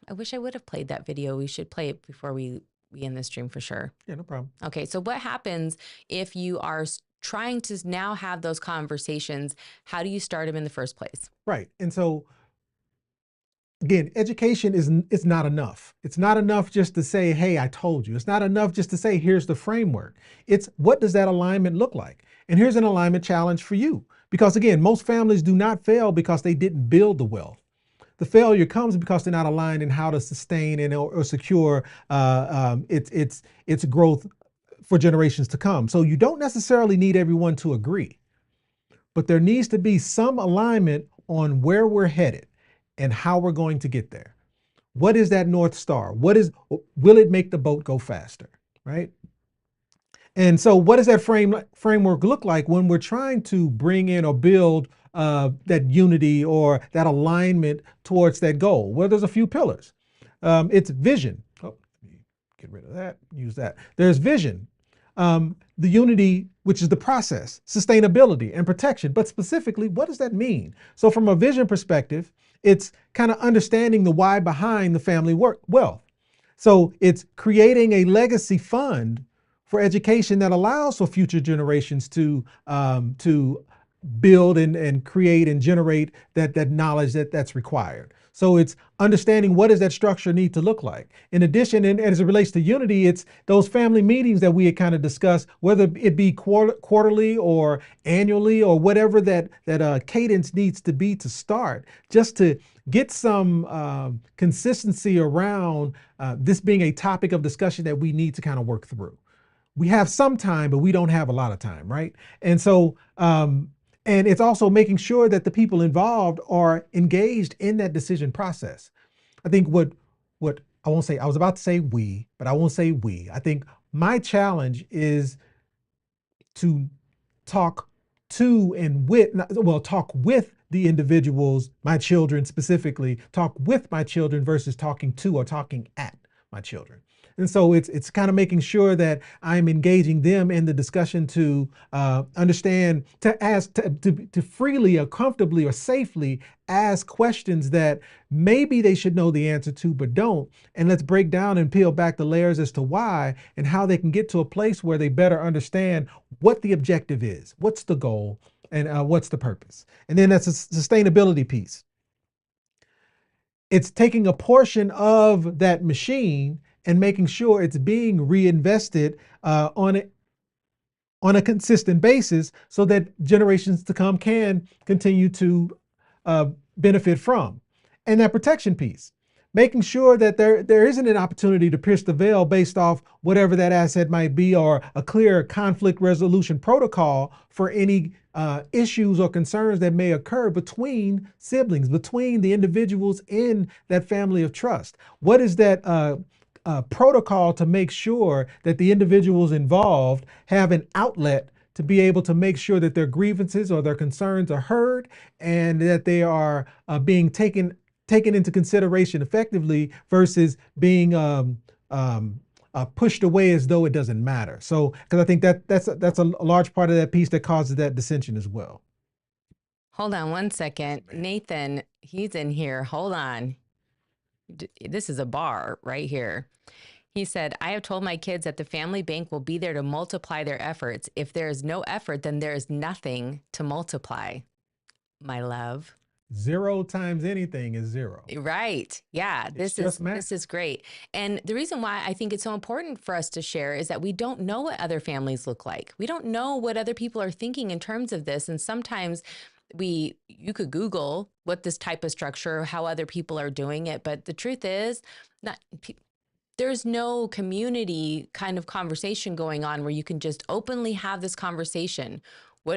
I wish I would have played that video. We should play it before we end the stream for sure. Yeah, no problem. Okay. So what happens if you are trying to now have those conversations, how do you start them in the first place? Right. And so again, education is not enough. It's not enough just to say, hey, I told you. It's not enough just to say, here's the framework. It's what does that alignment look like? And here's an alignment challenge for you. Because again, most families do not fail because they didn't build the wealth. The failure comes because they're not aligned in how to sustain and or secure its growth for generations to come. So you don't necessarily need everyone to agree, but there needs to be some alignment on where we're headed and how we're going to get there. What is that North Star? Will it make the boat go faster, right? And so what does that framework look like when we're trying to bring in or build that unity or that alignment towards that goal? Well, there's a few pillars. It's vision. Oh, let me get rid of that, use that. There's vision. The unity, which is the process, sustainability and protection, but specifically, what does that mean? So from a vision perspective, it's kind of understanding the why behind the family wealth. So it's creating a legacy fund for education that allows for future generations to build and create and generate that knowledge that's required. So it's understanding what does that structure need to look like. In addition, and as it relates to unity, it's those family meetings that we had kind of discussed, whether it be quarterly or annually or whatever that cadence needs to be to start, just to get some consistency around this being a topic of discussion that we need to kind of work through. We have some time, but we don't have a lot of time, right? And so, and it's also making sure that the people involved are engaged in that decision process. I think what I won't say, I was about to say we, but I won't say we. I think my challenge is to talk to and with, well, talk with the individuals, my children specifically, talk with my children versus talking to or talking at my children. And so it's kind of making sure that I'm engaging them in the discussion to understand, to freely or comfortably or safely ask questions that maybe they should know the answer to, but don't. And let's break down and peel back the layers as to why and how they can get to a place where they better understand what the objective is, what's the goal, and what's the purpose. And then that's a sustainability piece. It's taking a portion of that machine and making sure it's being reinvested on a consistent basis so that generations to come can continue to benefit from. And that protection piece, making sure that there isn't an opportunity to pierce the veil based off whatever that asset might be, or a clear conflict resolution protocol for any issues or concerns that may occur between siblings, between the individuals in that family of trust. What is that protocol to make sure that the individuals involved have an outlet to be able to make sure that their grievances or their concerns are heard and that they are being taken into consideration effectively versus being pushed away as though it doesn't matter. So, because I think that's a large part of that piece that causes that dissension as well. Hold on one second. Nathan, he's in here. Hold on. This is a bar right here. He said, I have told my kids that the family bank will be there to multiply their efforts. If there is no effort, then there is nothing to multiply. My love. 0 times anything is 0. Right. Yeah. This is great. And the reason why I think it's so important for us to share is that we don't know what other families look like. We don't know what other people are thinking in terms of this. And sometimes you could Google what this type of structure, how other people are doing it. But the truth is, there's no community kind of conversation going on where you can just openly have this conversation.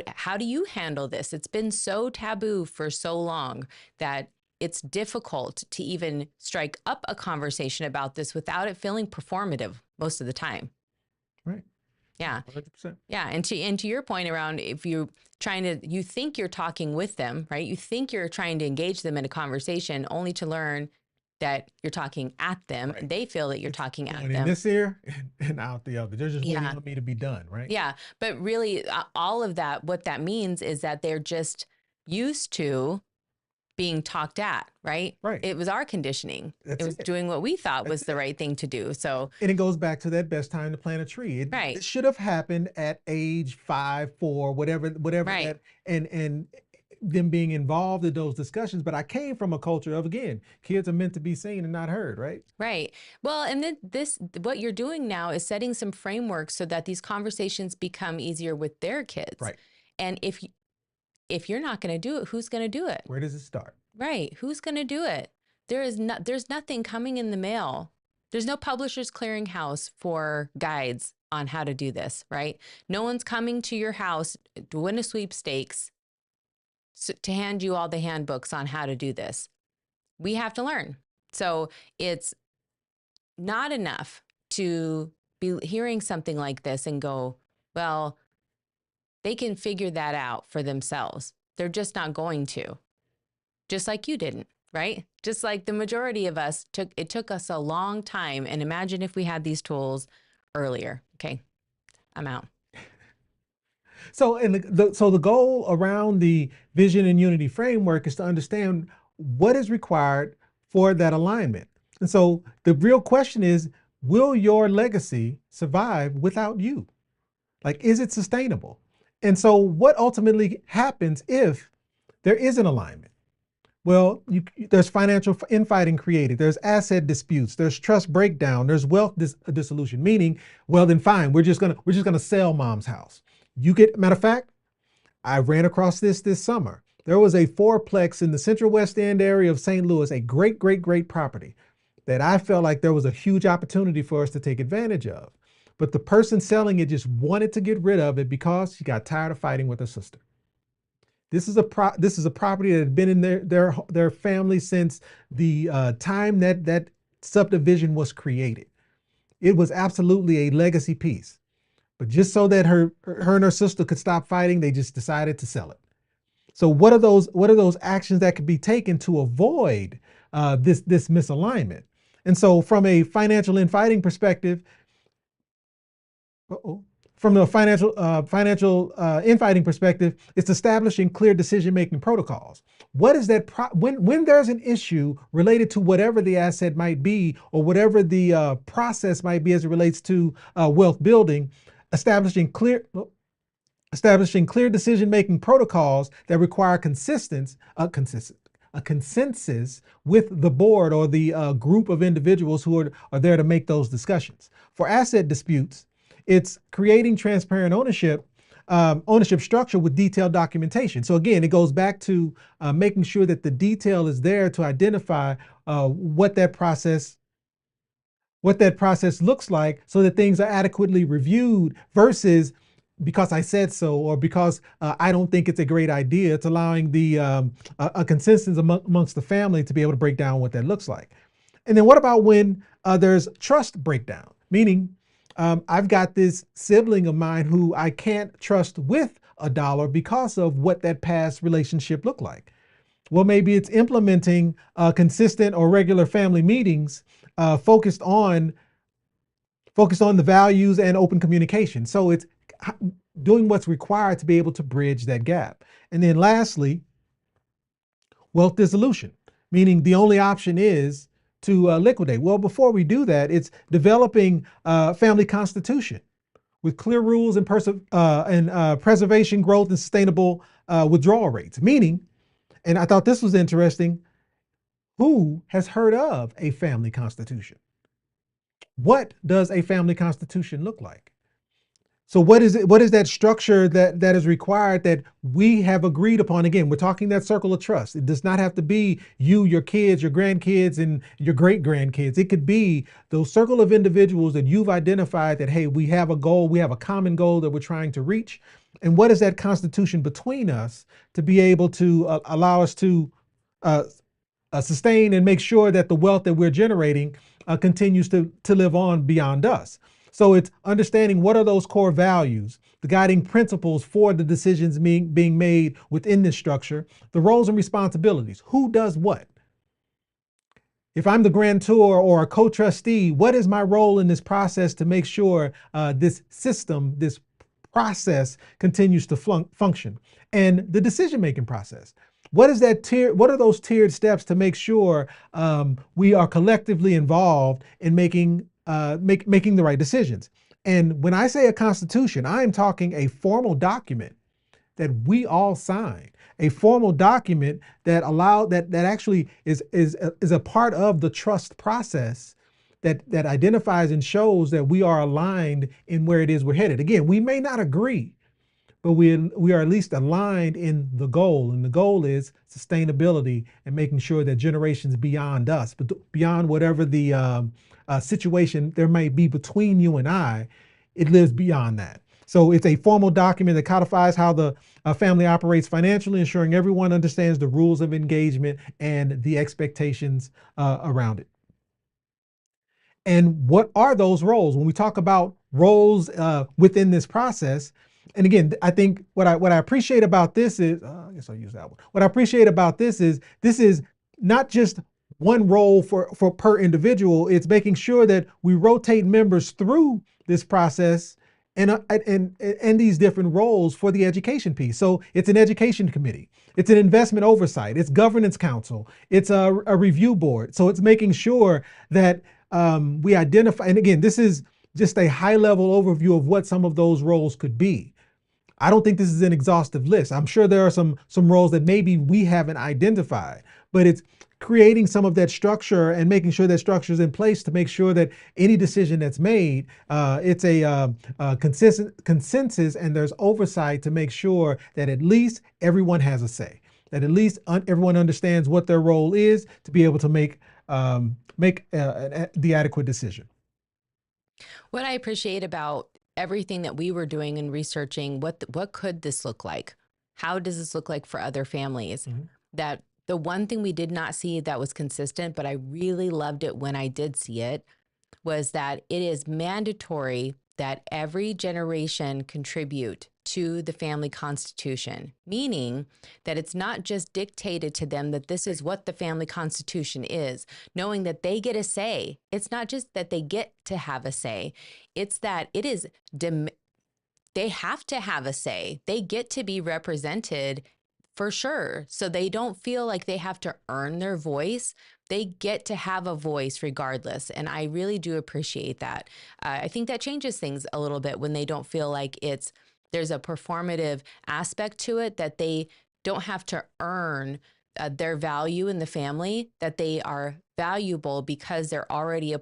How do you handle this? It's been so taboo for so long that it's difficult to even strike up a conversation about this without it feeling performative most of the time. Right. Yeah. 100%. Yeah. And to your point around, if you think you're talking with them, right? You think you're trying to engage them in a conversation only to learn that you're talking at them. Right. And they feel that you're talking at them. In this ear and out the other. They're just waiting on me to be done, right? Yeah. But really, all of that, what that means is that they're just used to being talked at, right? Right. It was our conditioning. That's It was it. doing what we thought was That's the it. right thing to do. So, And it goes back to that best time to plant a tree. It, right. it should have happened at age 5, 4, whatever Right. that, and them being involved in those discussions. But I came from a culture of, again, kids are meant to be seen and not heard, right? Right. Well, and then what you're doing now is setting some frameworks so that these conversations become easier with their kids. Right. And if you're not going to do it, who's going to do it? Where does it start? Right. Who's going to do it? There's nothing coming in the mail. There's no publishers clearinghouse for guides on how to do this, right? No one's coming to your house to win a sweepstakes to hand you all the handbooks on how to do this. We have to learn. So it's not enough to be hearing something like this and go, well, they can figure that out for themselves. They're just not going to. Just like you didn't, right? Just like the majority of us took us a long time. And imagine if we had these tools earlier. Okay, I'm out. So, and the goal around the vision and unity framework is to understand what is required for that alignment. And so the real question is, will your legacy survive without you? Like, is it sustainable? And so what ultimately happens if there is an alignment? Well, there's financial infighting created, there's asset disputes, there's trust breakdown, there's wealth dissolution, meaning, well, then fine, we're just gonna sell mom's house. Matter of fact, I ran across this summer. There was a fourplex in the Central West End area of St. Louis, a great, great, great property that I felt like there was a huge opportunity for us to take advantage of. But the person selling it just wanted to get rid of it because she got tired of fighting with her sister. This is a property that had been in their family since the time that subdivision was created. It was absolutely a legacy piece. But just so that her and her sister could stop fighting, they just decided to sell it. So what are those actions that could be taken to avoid this misalignment? And so from a financial infighting perspective, from the financial infighting perspective, it's establishing clear decision-making protocols. What is that when there's an issue related to whatever the asset might be or whatever the process might be as it relates to wealth building, establishing clear decision-making protocols that require a consensus with the board or the group of individuals who are there to make those discussions. For asset disputes, it's creating transparent ownership structure with detailed documentation. So again, it goes back to making sure that the detail is there to identify what that process looks like so that things are adequately reviewed versus because I said so or because I don't think it's a great idea. It's allowing a consensus amongst the family to be able to break down what that looks like. And then what about when there's trust breakdown? Meaning I've got this sibling of mine who I can't trust with $1 because of what that past relationship looked like. Well, maybe it's implementing consistent or regular family meetings focused on the values and open communication. So it's doing what's required to be able to bridge that gap. And then lastly, wealth dissolution, meaning the only option is to liquidate. Well, before we do that, it's developing a family constitution with clear rules and preservation, growth, and sustainable withdrawal rates. Meaning, and I thought this was interesting, who has heard of a family constitution? What does a family constitution look like? So what is it? What is that structure that is required that we have agreed upon? Again, we're talking that circle of trust. It does not have to be you, your kids, your grandkids, and your great grandkids. It could be those circle of individuals that you've identified that, hey, we have a goal, we have a common goal that we're trying to reach. And what is that constitution between us to be able to allow us to sustain and make sure that the wealth that we're generating continues to live on beyond us. So it's understanding what are those core values, the guiding principles for the decisions being made within this structure, the roles and responsibilities, who does what. If I'm the grantor or a co-trustee, what is my role in this process to make sure this system, this process continues to function? And the decision-making process. what is that tier? What are those tiered steps to make sure we are collectively involved in making the right decisions? And when I say a constitution, I am talking a formal document that we all sign, a formal document that that actually is a part of the trust process that identifies and shows that we are aligned in where it is we're headed. Again, we may not agree, but we are at least aligned in the goal, and the goal is sustainability and making sure that generations beyond us, but beyond whatever the situation there may be between you and I, it lives beyond that. So it's a formal document that codifies how the family operates financially, ensuring everyone understands the rules of engagement and the expectations around it. And what are those roles? When we talk about roles within this process, and again, I think what I appreciate about this is, I guess I'll use that one. What I appreciate about this is not just one role for per individual. It's making sure that we rotate members through this process and these different roles for the education piece. So it's an education committee, it's an investment oversight, it's governance council, it's a review board. So it's making sure that we identify, and again, this is just a high level overview of what some of those roles could be. I don't think this is an exhaustive list. I'm sure there are some roles that maybe we haven't identified, but it's creating some of that structure and making sure that structure is in place to make sure that any decision that's made, it's a consensus and there's oversight to make sure that at least everyone has a say, that at least everyone understands what their role is to be able to make the adequate decision. What I appreciate about everything that we were doing and researching, what could this look like? How does this look like for other families? Mm-hmm. That the one thing we did not see that was consistent, but I really loved it when I did see it, was that it is mandatory that every generation contribute to the family constitution, meaning that it's not just dictated to them that this is what the family constitution is, knowing that they get a say. It's not just that they get to have a say, it's that it is, they have to have a say. They get to be represented for sure. So they don't feel like they have to earn their voice. They get to have a voice regardless. And I really do appreciate that. I think that changes things a little bit when they don't feel like there's a performative aspect to it, that they don't have to earn their value in the family, that they are valuable because they're already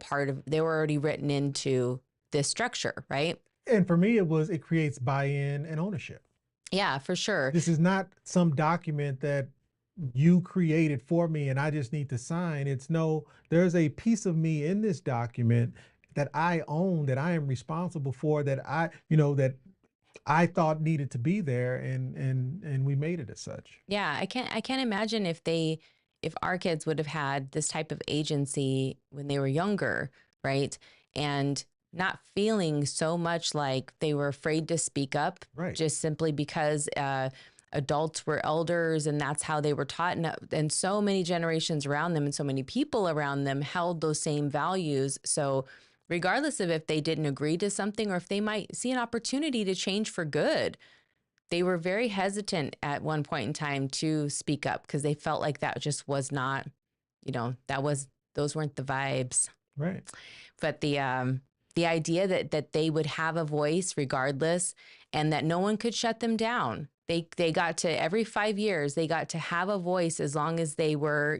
they were already written into this structure, right? And for me, it creates buy-in and ownership. Yeah, for sure. This is not some document that you created for me and I just need to sign. There's a piece of me in this document that I own, that I am responsible for, that I thought needed to be there, and we made it as such. Yeah, I can't imagine if our kids would have had this type of agency when they were younger, right? And not feeling so much like they were afraid to speak up, right, just simply because adults were elders and that's how they were taught. And so many generations around them and so many people around them held those same values. So regardless of if they didn't agree to something or if they might see an opportunity to change for good, they were very hesitant at one point in time to speak up because they felt like that just was not, those weren't the vibes. Right. But the idea that they would have a voice regardless and that no one could shut them down. They got to, every 5 years, they got to have a voice as long as they were,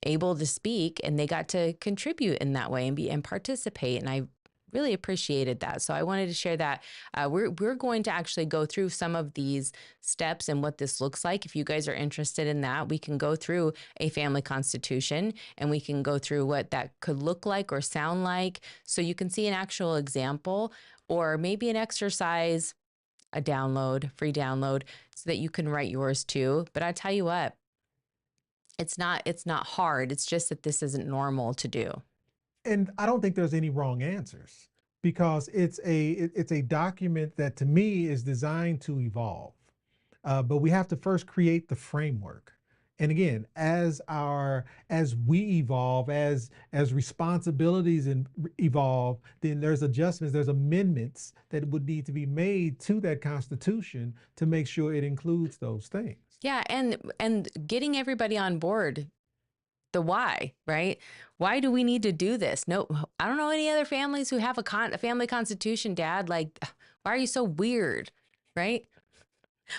able to speak, and they got to contribute in that way and participate. And I really appreciated that. So I wanted to share that. We're going to actually go through some of these steps and what this looks like. If you guys are interested in that, we can go through a family constitution and we can go through what that could look like or sound like. So you can see an actual example or maybe an exercise, a free download, so that you can write yours too. But I tell you what, it's not hard. It's just that this isn't normal to do. And I don't think there's any wrong answers, because it's a document that to me is designed to evolve. But we have to first create the framework. And again, as we evolve, as responsibilities evolve, then there's adjustments, there's amendments that would need to be made to that Constitution to make sure it includes those things. Yeah, and getting everybody on board. The why, right? Why do we need to do this? No, I don't know any other families who have a family constitution, Dad. Like, why are you so weird, right?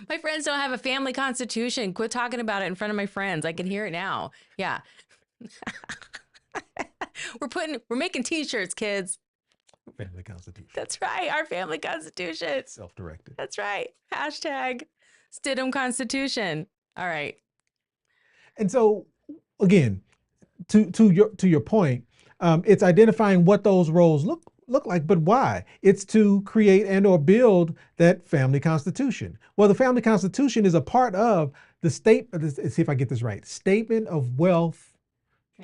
My friends don't have a family constitution. Quit talking about it in front of my friends. I can hear it now. Yeah. We're making t-shirts, kids. Family Constitution. That's right. Our family constitution. Self-directed. That's right. Hashtag Stidham Constitution. All right. And so, again, to your point, it's identifying what those roles look like, but why? It's to create and or build that family constitution. Well, the family constitution is a part of the let's see if I get this right. Statement of wealth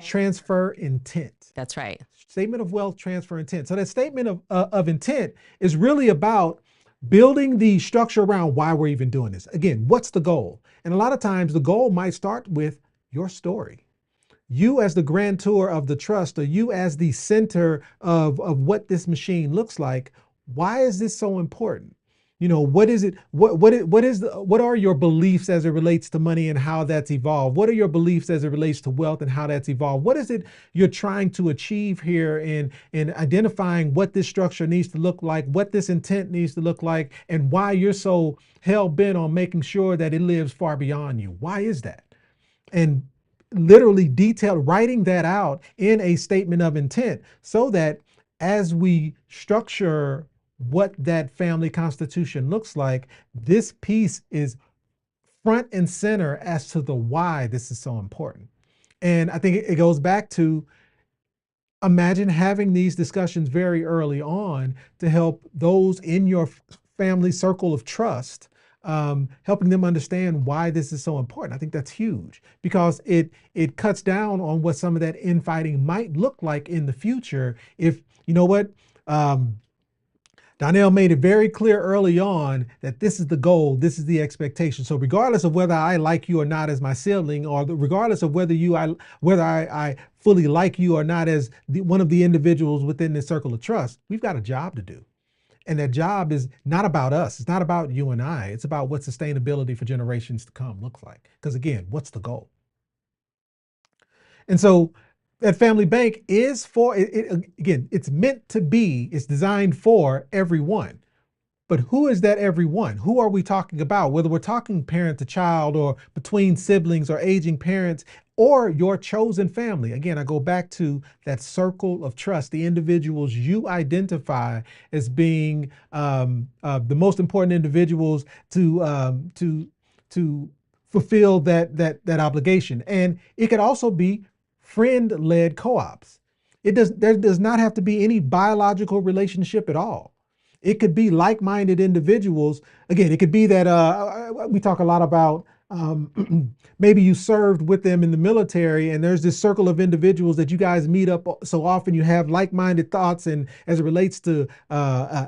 transfer intent. That's right. Statement of wealth transfer intent. So that statement of intent is really about building the structure around why we're even doing this. Again, what's the goal? And a lot of times the goal might start with your story. You as the grantor of the trust, or you as the center of what this machine looks like. Why is this so important? You know, what is it? What are your beliefs as it relates to money and how that's evolved? What are your beliefs as it relates to wealth and how that's evolved? What is it you're trying to achieve here in identifying what this structure needs to look like, what this intent needs to look like, and why you're so hell bent on making sure that it lives far beyond you? Why is that? And literally writing that out in a statement of intent so that as we structure what that family constitution looks like, this piece is front and center as to the why this is so important. And I think it goes back to imagine having these discussions very early on to help those in your family circle of trust, helping them understand why this is so important. I think that's huge because it cuts down on what some of that infighting might look like in the future. If, you know what, Donnell made it very clear early on that this is the goal, this is the expectation. So regardless of whether I like you or not as my sibling, or regardless of whether I fully like you or not as one of the individuals within this circle of trust, we've got a job to do. And that job is not about us. It's not about you and I. It's about what sustainability for generations to come looks like. Because again, what's the goal? And so that family bank is for, again, it's meant to be, it's designed for everyone. But who is that everyone? Who are we talking about? Whether we're talking parent to child or between siblings or aging parents or your chosen family. Again, I go back to that circle of trust, the individuals you identify as being the most important individuals to fulfill that obligation. And it could also be friend-led co-ops. There does not have to be any biological relationship at all. It could be like-minded individuals. Again, it could be that we talk a lot about maybe you served with them in the military and there's this circle of individuals that you guys meet up so often, you have like-minded thoughts, and as it relates to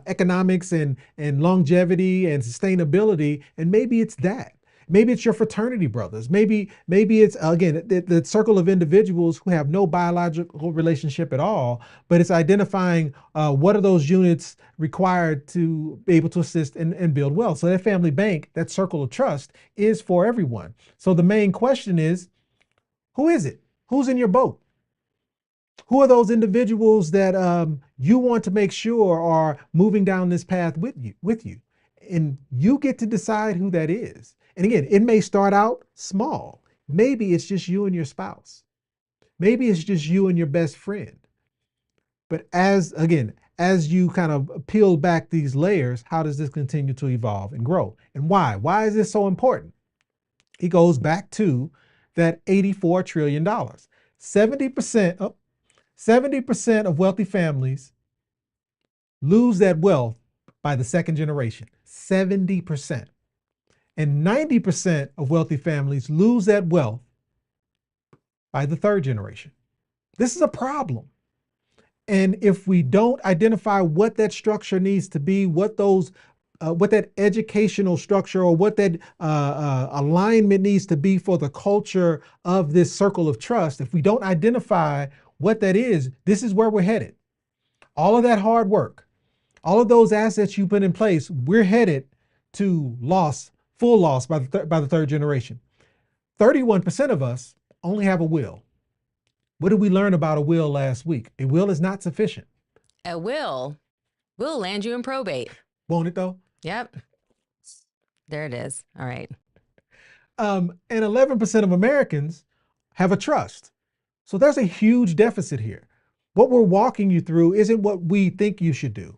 economics and longevity and sustainability, and maybe it's that. Maybe it's your fraternity brothers. Maybe it's, again, the circle of individuals who have no biological relationship at all, but it's identifying what are those units required to be able to assist and build wealth. So that family bank, that circle of trust, is for everyone. So the main question is, who is it? Who's in your boat? Who are those individuals that you want to make sure are moving down this path with you? And you get to decide who that is. And again, it may start out small. Maybe it's just you and your spouse. Maybe it's just you and your best friend. But as you kind of peel back these layers, how does this continue to evolve and grow? And why? Why is this so important? It goes back to that $84 trillion. 70% of wealthy families lose that wealth by the second generation. 70%. And 90% of wealthy families lose that wealth by the third generation. This is a problem. And if we don't identify what that structure needs to be, what those what that educational structure or what that alignment needs to be for the culture of this circle of trust, if we don't identify what that is, this is where we're headed. All of that hard work, all of those assets you put in place, we're headed to loss, full loss by the third generation. 31% of us only have a will. What did we learn about a will last week? A will is not sufficient. A will land you in probate. Won't it though? Yep. There it is. All right. And 11% of Americans have a trust. So there's a huge deficit here. What we're walking you through isn't what we think you should do.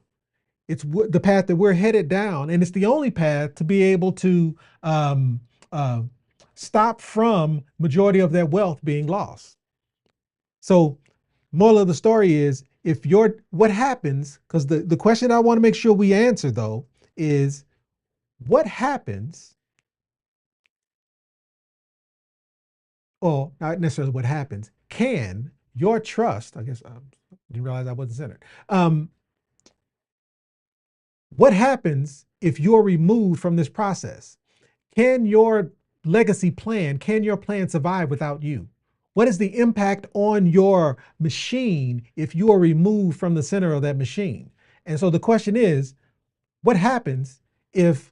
It's the path that we're headed down, and it's the only path to be able to stop from majority of that wealth being lost. So moral of the story is, what happens, because the question I want to make sure we answer though is, what happens, or not necessarily what happens, can your trust, I guess I didn't realize I wasn't centered. What happens if you're removed from this process? Can your legacy plan, can your plan survive without you? What is the impact on your machine if you are removed from the center of that machine? And so the question is, what happens if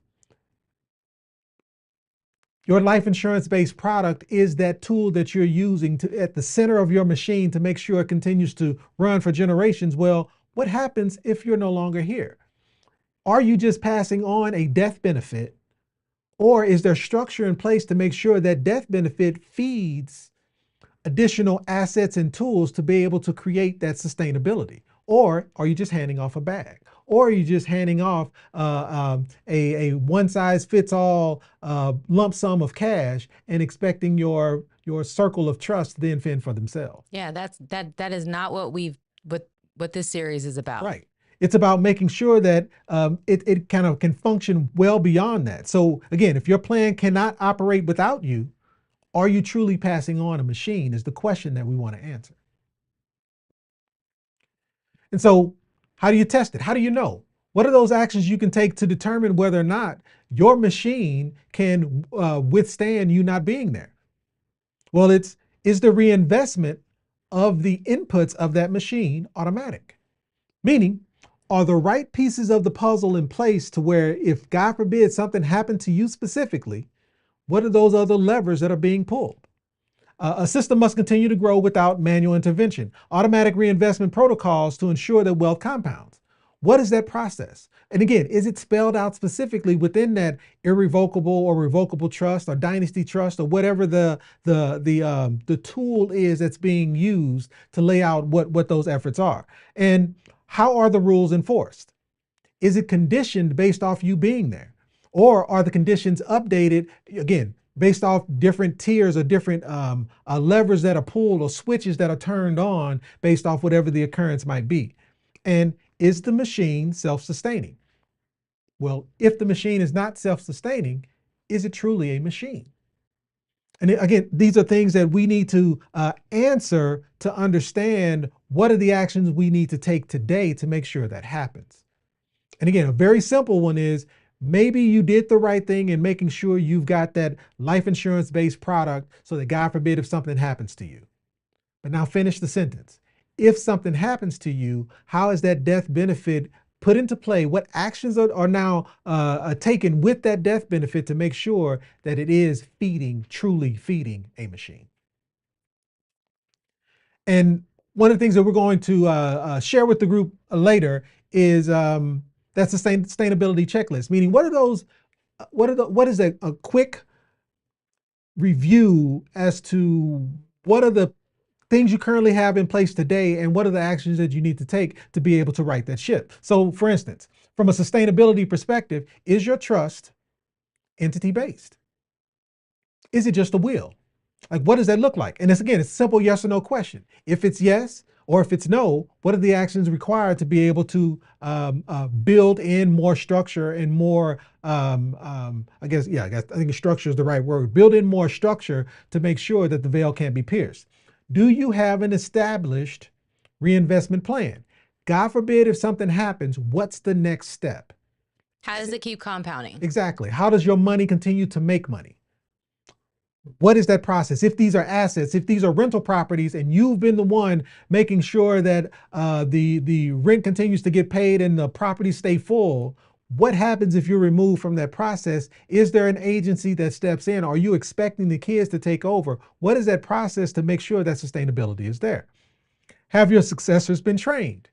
your life insurance-based product is that tool that you're using at the center of your machine to make sure it continues to run for generations? Well, what happens if you're no longer here? Are you just passing on a death benefit, or is there structure in place to make sure that death benefit feeds additional assets and tools to be able to create that sustainability? Or are you just handing off a bag? Or are you just handing off a one-size-fits-all lump sum of cash and expecting your circle of trust to then fend for themselves? Yeah, that is not what this series is about. Right. It's about making sure that it kind of can function well beyond that. So again, if your plan cannot operate without you, are you truly passing on a machine is the question that we want to answer. And so how do you test it? How do you know? What are those actions you can take to determine whether or not your machine can withstand you not being there? Well, is the reinvestment of the inputs of that machine automatic? Meaning, are the right pieces of the puzzle in place to where if, God forbid, something happened to you specifically, what are those other levers that are being pulled? A system must continue to grow without manual intervention. Automatic reinvestment protocols to ensure that wealth compounds. What is that process? And again, is it spelled out specifically within that irrevocable or revocable trust or dynasty trust or whatever the tool is that's being used to lay out what those efforts are? And how are the rules enforced? Is it conditioned based off you being there? Or are the conditions updated, again, based off different tiers or different levers that are pulled or switches that are turned on based off whatever the occurrence might be? And is the machine self-sustaining? Well, if the machine is not self-sustaining, is it truly a machine? And again, these are things that we need to answer to understand what are the actions we need to take today to make sure that happens. And again, a very simple one is, maybe you did the right thing in making sure you've got that life insurance-based product so that, God forbid, if something happens to you. But now finish the sentence. If something happens to you, how is that death benefit put into play? What actions are now taken with that death benefit to make sure that it is truly feeding a machine? And one of the things that we're going to share with the group later is that sustainability checklist. Meaning, what is a quick review as to what are the things you currently have in place today and what are the actions that you need to take to be able to right that ship? So for instance, from a sustainability perspective, is your trust entity-based? Is it just a will? Like, what does that look like? And it's a simple yes or no question. If it's yes, or if it's no, what are the actions required to be able to build in more structure and more, I think structure is the right word, build in more structure to make sure that the veil can't be pierced. Do you have an established reinvestment plan? God forbid if something happens, what's the next step? How does it keep compounding? Exactly. How does your money continue to make money? What is that process? If these are assets, if these are rental properties, and you've been the one making sure that the rent continues to get paid and the properties stay full, what happens if you're removed from that process? Is there an agency that steps in? Are you expecting the kids to take over? What is that process to make sure that sustainability is there? Have your successors been trained?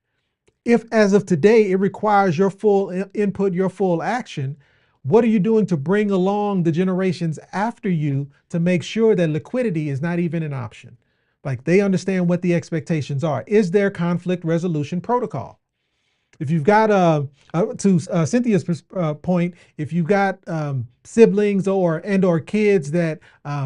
If, as of today, it requires your full input, your full action, what are you doing to bring along the generations after you to make sure that liquidity is not even an option? Like, they understand what the expectations are. Is there conflict resolution protocol? If you've got to Cynthia's point, if you've got siblings or kids that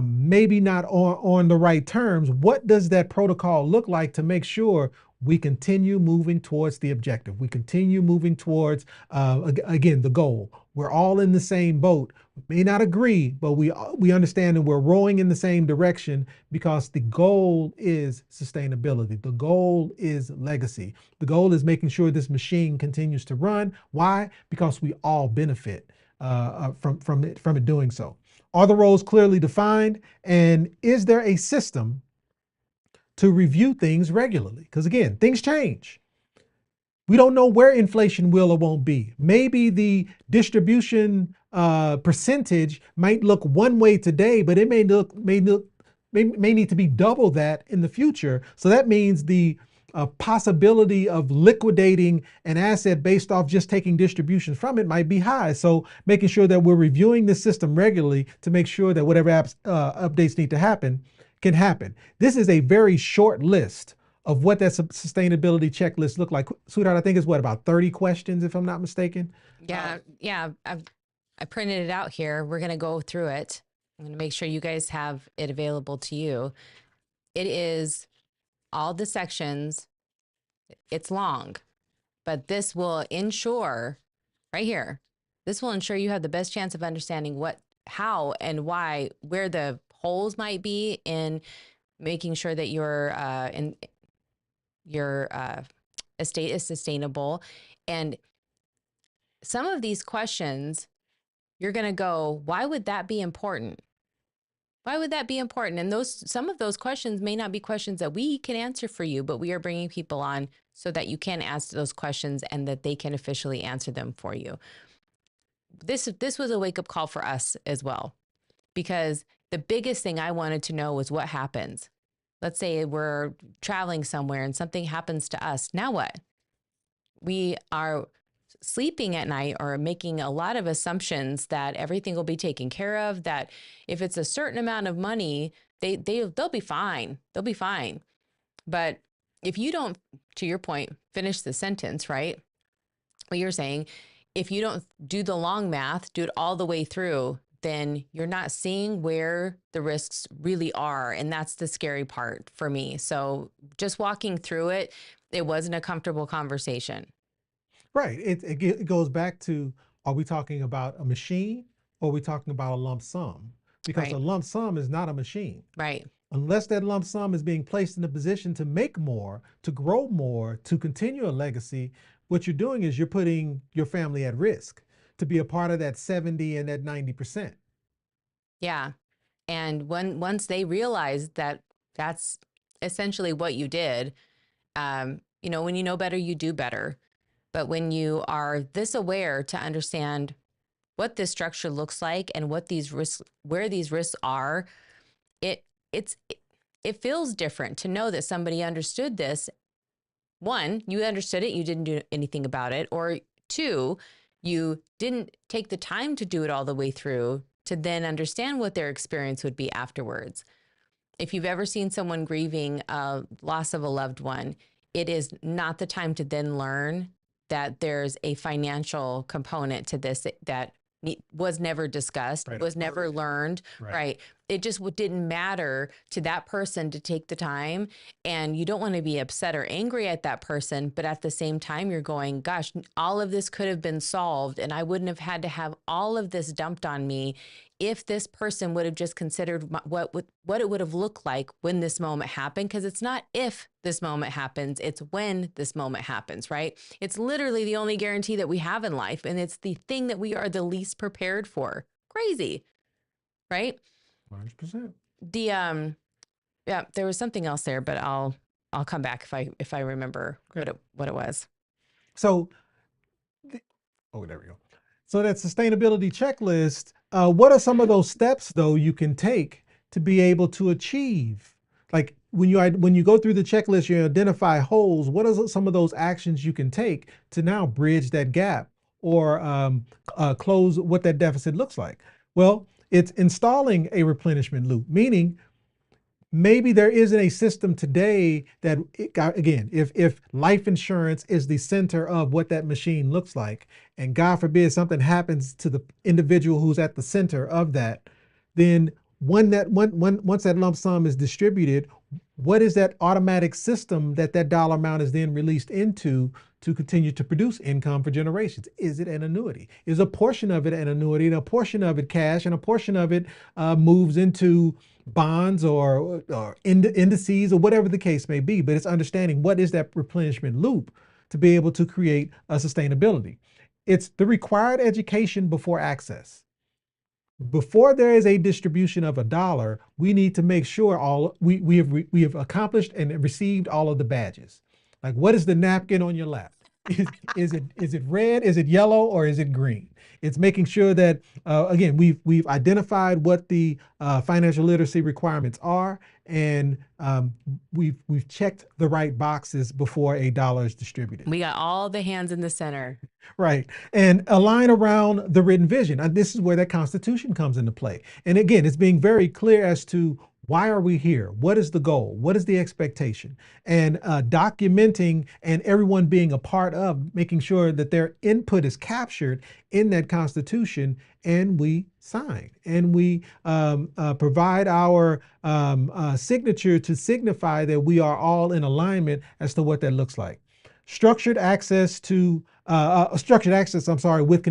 maybe not on the right terms, what does that protocol look like to make sure we continue moving towards the objective? We continue moving towards, again, the goal. We're all in the same boat. We may not agree, but we understand and we're rowing in the same direction, because the goal is sustainability. The goal is legacy. The goal is making sure this machine continues to run. Why? Because we all benefit from it doing so. Are the roles clearly defined? And is there a system to review things regularly? Because again, things change. We don't know where inflation will or won't be. Maybe the distribution percentage might look one way today, but it may need to be double that in the future. So that means the possibility of liquidating an asset based off just taking distribution from it might be high. So making sure that we're reviewing the system regularly to make sure that whatever updates need to happen can happen. This is a very short list of what that sustainability checklist look like. Sweetheart, I think it's about 30 questions, if I'm not mistaken. Yeah. I printed it out here. We're going to go through it. I'm going to make sure you guys have it available to you. It is all the sections. It's long, but this will ensure, right here, this will ensure you have the best chance of understanding how and why, where the holes might be in making sure that your estate is sustainable. And some of these questions, you're going to go, why would that be important? Why would that be important? And some of those questions may not be questions that we can answer for you, but we are bringing people on so that you can ask those questions and that they can officially answer them for you. This was a wake-up call for us as well, because the biggest thing I wanted to know was what happens. Let's say we're traveling somewhere and something happens to us. Now what? We are sleeping at night or making a lot of assumptions that everything will be taken care of, that if it's a certain amount of money, they'll be fine. They'll be fine. But if you don't, to your point, finish the sentence, right? What you're saying, if you don't do the long math, do it all the way through, then you're not seeing where the risks really are. And that's the scary part for me. So just walking through it, it wasn't a comfortable conversation. Right. It goes back to, are we talking about a machine or are we talking about a lump sum? Because Right. a lump sum is not a machine. Right. Unless that lump sum is being placed in a position to make more, to grow more, to continue a legacy, what you're doing is you're putting your family at risk to be a part of that 70 and that 90%. Yeah. And once they realize that that's essentially what you did, when you know better, you do better. But when you are this aware to understand what this structure looks like and what these risks, where these risks are, it feels different to know that somebody understood this. One, you understood it, you didn't do anything about it. Or two, you didn't take the time to do it all the way through to then understand what their experience would be afterwards. If you've ever seen someone grieving a loss of a loved one, it is not the time to then learn that there's a financial component to this that was never discussed, Right. was never learned. Right. Right. it just didn't matter to that person to take the time. And you don't want to be upset or angry at that person, but at the same time, you're going, gosh, all of this could have been solved, and I wouldn't have had to have all of this dumped on me if this person would have just considered what it would have looked like when this moment happened. Because it's not if this moment happens, it's when this moment happens, right? It's literally the only guarantee that we have in life, and it's the thing that we are the least prepared for. Crazy, right? 100%. The yeah, there was something else there, but I'll come back if I remember what it was. So, there we go. So that sustainability checklist, what are some of those steps though you can take to be able to achieve? Like when you go through the checklist, you identify holes. What are some of those actions you can take to now bridge that gap or close what that deficit looks like? Well, it's installing a replenishment loop, meaning maybe there isn't a system today that, again, if life insurance is the center of what that machine looks like, and God forbid something happens to the individual who's at the center of that, then once that lump sum is distributed, what is that automatic system that dollar amount is then released into to continue to produce income for generations? Is it an annuity? Is a portion of it an annuity, and a portion of it cash, and a portion of it moves into bonds or indices or whatever the case may be? But it's understanding what is that replenishment loop to be able to create a sustainability. It's the required education before access. Before there is a distribution of $1, we need to make sure we have accomplished and received all of the badges. Like, what is the napkin on your lap? Is it red? Is it yellow? Or is it green? It's making sure that again we've identified what the financial literacy requirements are, and we've checked the right boxes before a dollar is distributed. We got all the hands in the center. Right. And align around the written vision. And this is where that Constitution comes into play. And again, it's being very clear as to why are we here? What is the goal? What is the expectation? And documenting and everyone being a part of making sure that their input is captured in that Constitution, and we sign and we provide our signature to signify that we are all in alignment as to what that looks like. Structured access, with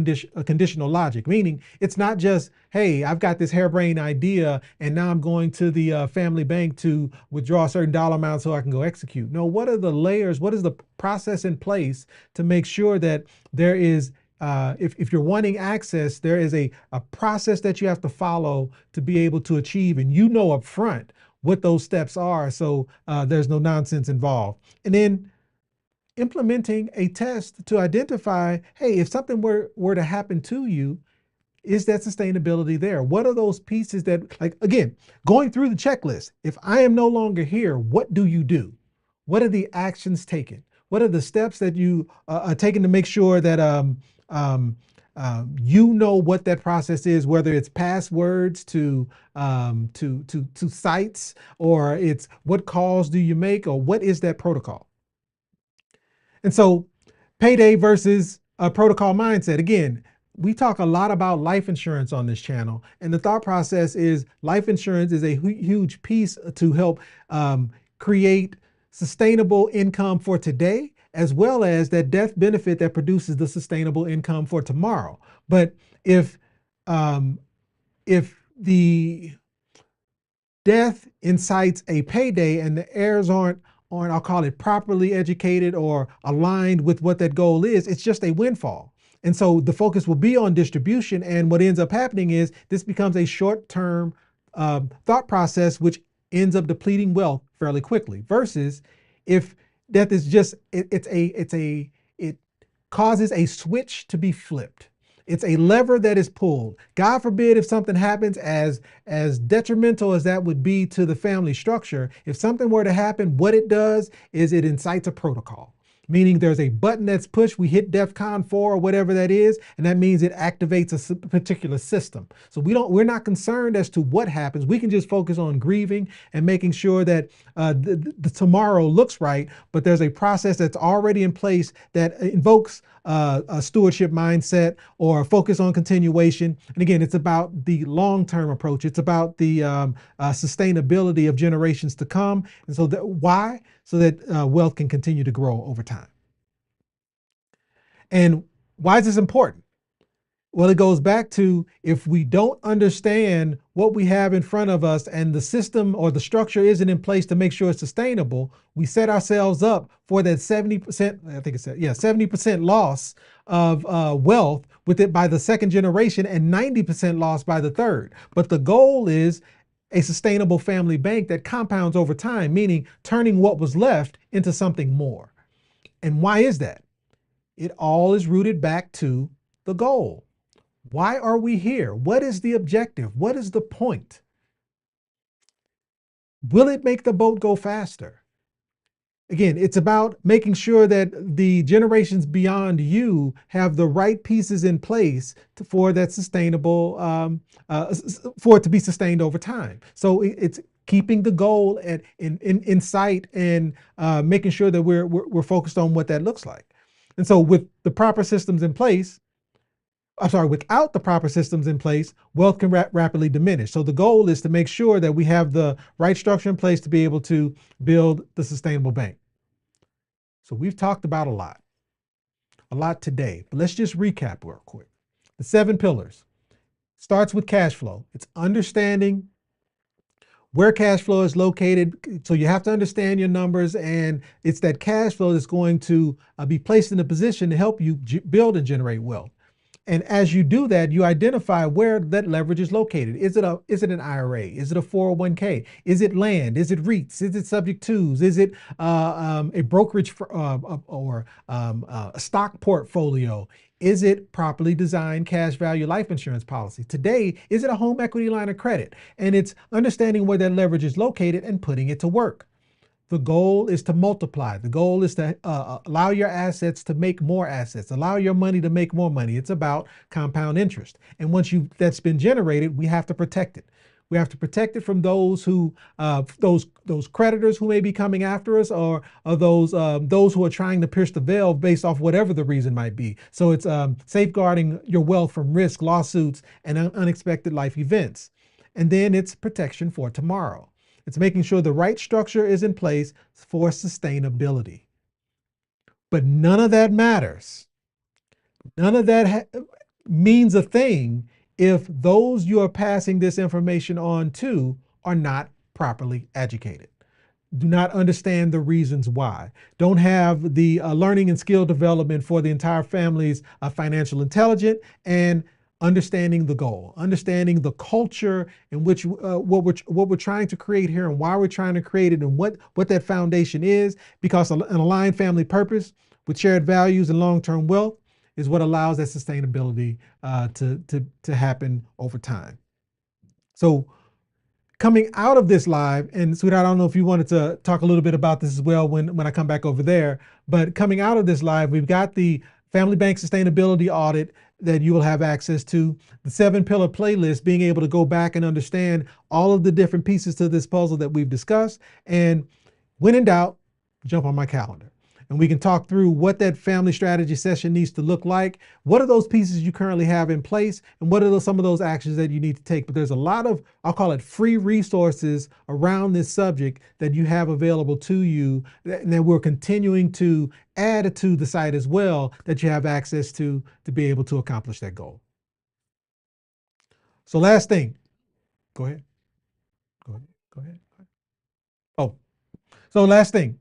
conditional logic, meaning it's not just, hey, I've got this harebrained idea and now I'm going to the family bank to withdraw a certain dollar amount so I can go execute. No, what are the layers? What is the process in place to make sure that there is, if you're wanting access, there is a process that you have to follow to be able to achieve, and you know up front what those steps are, so there's no nonsense involved. And then implementing a test to identify, hey, if something were to happen to you, is that sustainability there? What are those pieces that, like, again, going through the checklist, if I am no longer here, what do you do? What are the actions taken? What are the steps that you are taking to make sure that you know what that process is, whether it's passwords to sites, or it's what calls do you make, or what is that protocol? And so payday versus a protocol mindset. Again, we talk a lot about life insurance on this channel. And the thought process is life insurance is a huge piece to help create sustainable income for today, as well as that death benefit that produces the sustainable income for tomorrow. But if the death incites a payday and the heirs aren't, I'll call it, properly educated or aligned with what that goal is, it's just a windfall. And so the focus will be on distribution, and what ends up happening is this becomes a short-term thought process, which ends up depleting wealth fairly quickly, versus if death is just, it causes a switch to be flipped. It's a lever that is pulled. God forbid if something happens, as detrimental as that would be to the family structure, if something were to happen, what it does is it incites a protocol. Meaning there's a button that's pushed, we hit DEFCON 4 or whatever that is, and that means it activates a particular system. So we're not concerned as to what happens. We can just focus on grieving and making sure that the tomorrow looks right, but there's a process that's already in place that invokes a stewardship mindset or a focus on continuation. And again, it's about the long-term approach. It's about the sustainability of generations to come. And so why? So that wealth can continue to grow over time. And why is this important? Well, it goes back to, if we don't understand what we have in front of us and the system or the structure isn't in place to make sure it's sustainable, we set ourselves up for that 70%, I think it's, 70% loss of wealth with it by the second generation and 90% loss by the third. But the goal is a sustainable family bank that compounds over time, meaning turning what was left into something more. And why is that? It all is rooted back to the goal. Why are we here? What is the objective? What is the point? Will it make the boat go faster? Again, it's about making sure that the generations beyond you have the right pieces in place for that sustainable, for it to be sustained over time. So it's keeping the goal in sight and making sure that we're focused on what that looks like. And so with the proper systems in place, without the proper systems in place, wealth can rapidly diminish. So the goal is to make sure that we have the right structure in place to be able to build the sustainable bank. So we've talked about a lot today, but let's just recap real quick. The 7 pillars starts with cash flow. It's understanding where cash flow is located. So you have to understand your numbers, and it's that cash flow that's going to be placed in a position to help you build and generate wealth. And as you do that, you identify where that leverage is located. Is it an IRA? Is it a 401k? Is it land? Is it REITs? Is it subject twos? Is it a brokerage or a stock portfolio? Is it properly designed cash value life insurance policy? Today, is it a home equity line of credit? And it's understanding where that leverage is located and putting it to work. The goal is to multiply. The goal is to allow your assets to make more assets, allow your money to make more money. It's about compound interest. And once that's been generated, we have to protect it. We have to protect it from those who, those creditors who may be coming after us, or those who are trying to pierce the veil based off whatever the reason might be. So it's safeguarding your wealth from risk, lawsuits, and unexpected life events. And then it's protection for tomorrow. It's making sure the right structure is in place for sustainability. But none of that matters. None of that means a thing if those you are passing this information on to are not properly educated, do not understand the reasons why, don't have the learning and skill development for the entire family's financial intelligence, and understanding the goal, understanding the culture in which what we're trying to create here and why we're trying to create it, and what that foundation is, because an aligned family purpose with shared values and long-term wealth is what allows that sustainability to happen over time. So coming out of this live, and sweetheart, I don't know if you wanted to talk a little bit about this as well when I come back over there, but coming out of this live, we've got the Family Bank Sustainability Audit that you will have access to, the 7-pillar playlist, being able to go back and understand all of the different pieces to this puzzle that we've discussed. And when in doubt, jump on my calendar and we can talk through what that family strategy session needs to look like. What are those pieces you currently have in place, and what are some of those actions that you need to take? But there's a lot of, I'll call it, free resources around this subject that you have available to you, and that we're continuing to add to the site as well, that you have access to be able to accomplish that goal. So last thing, go ahead. Oh, so last thing.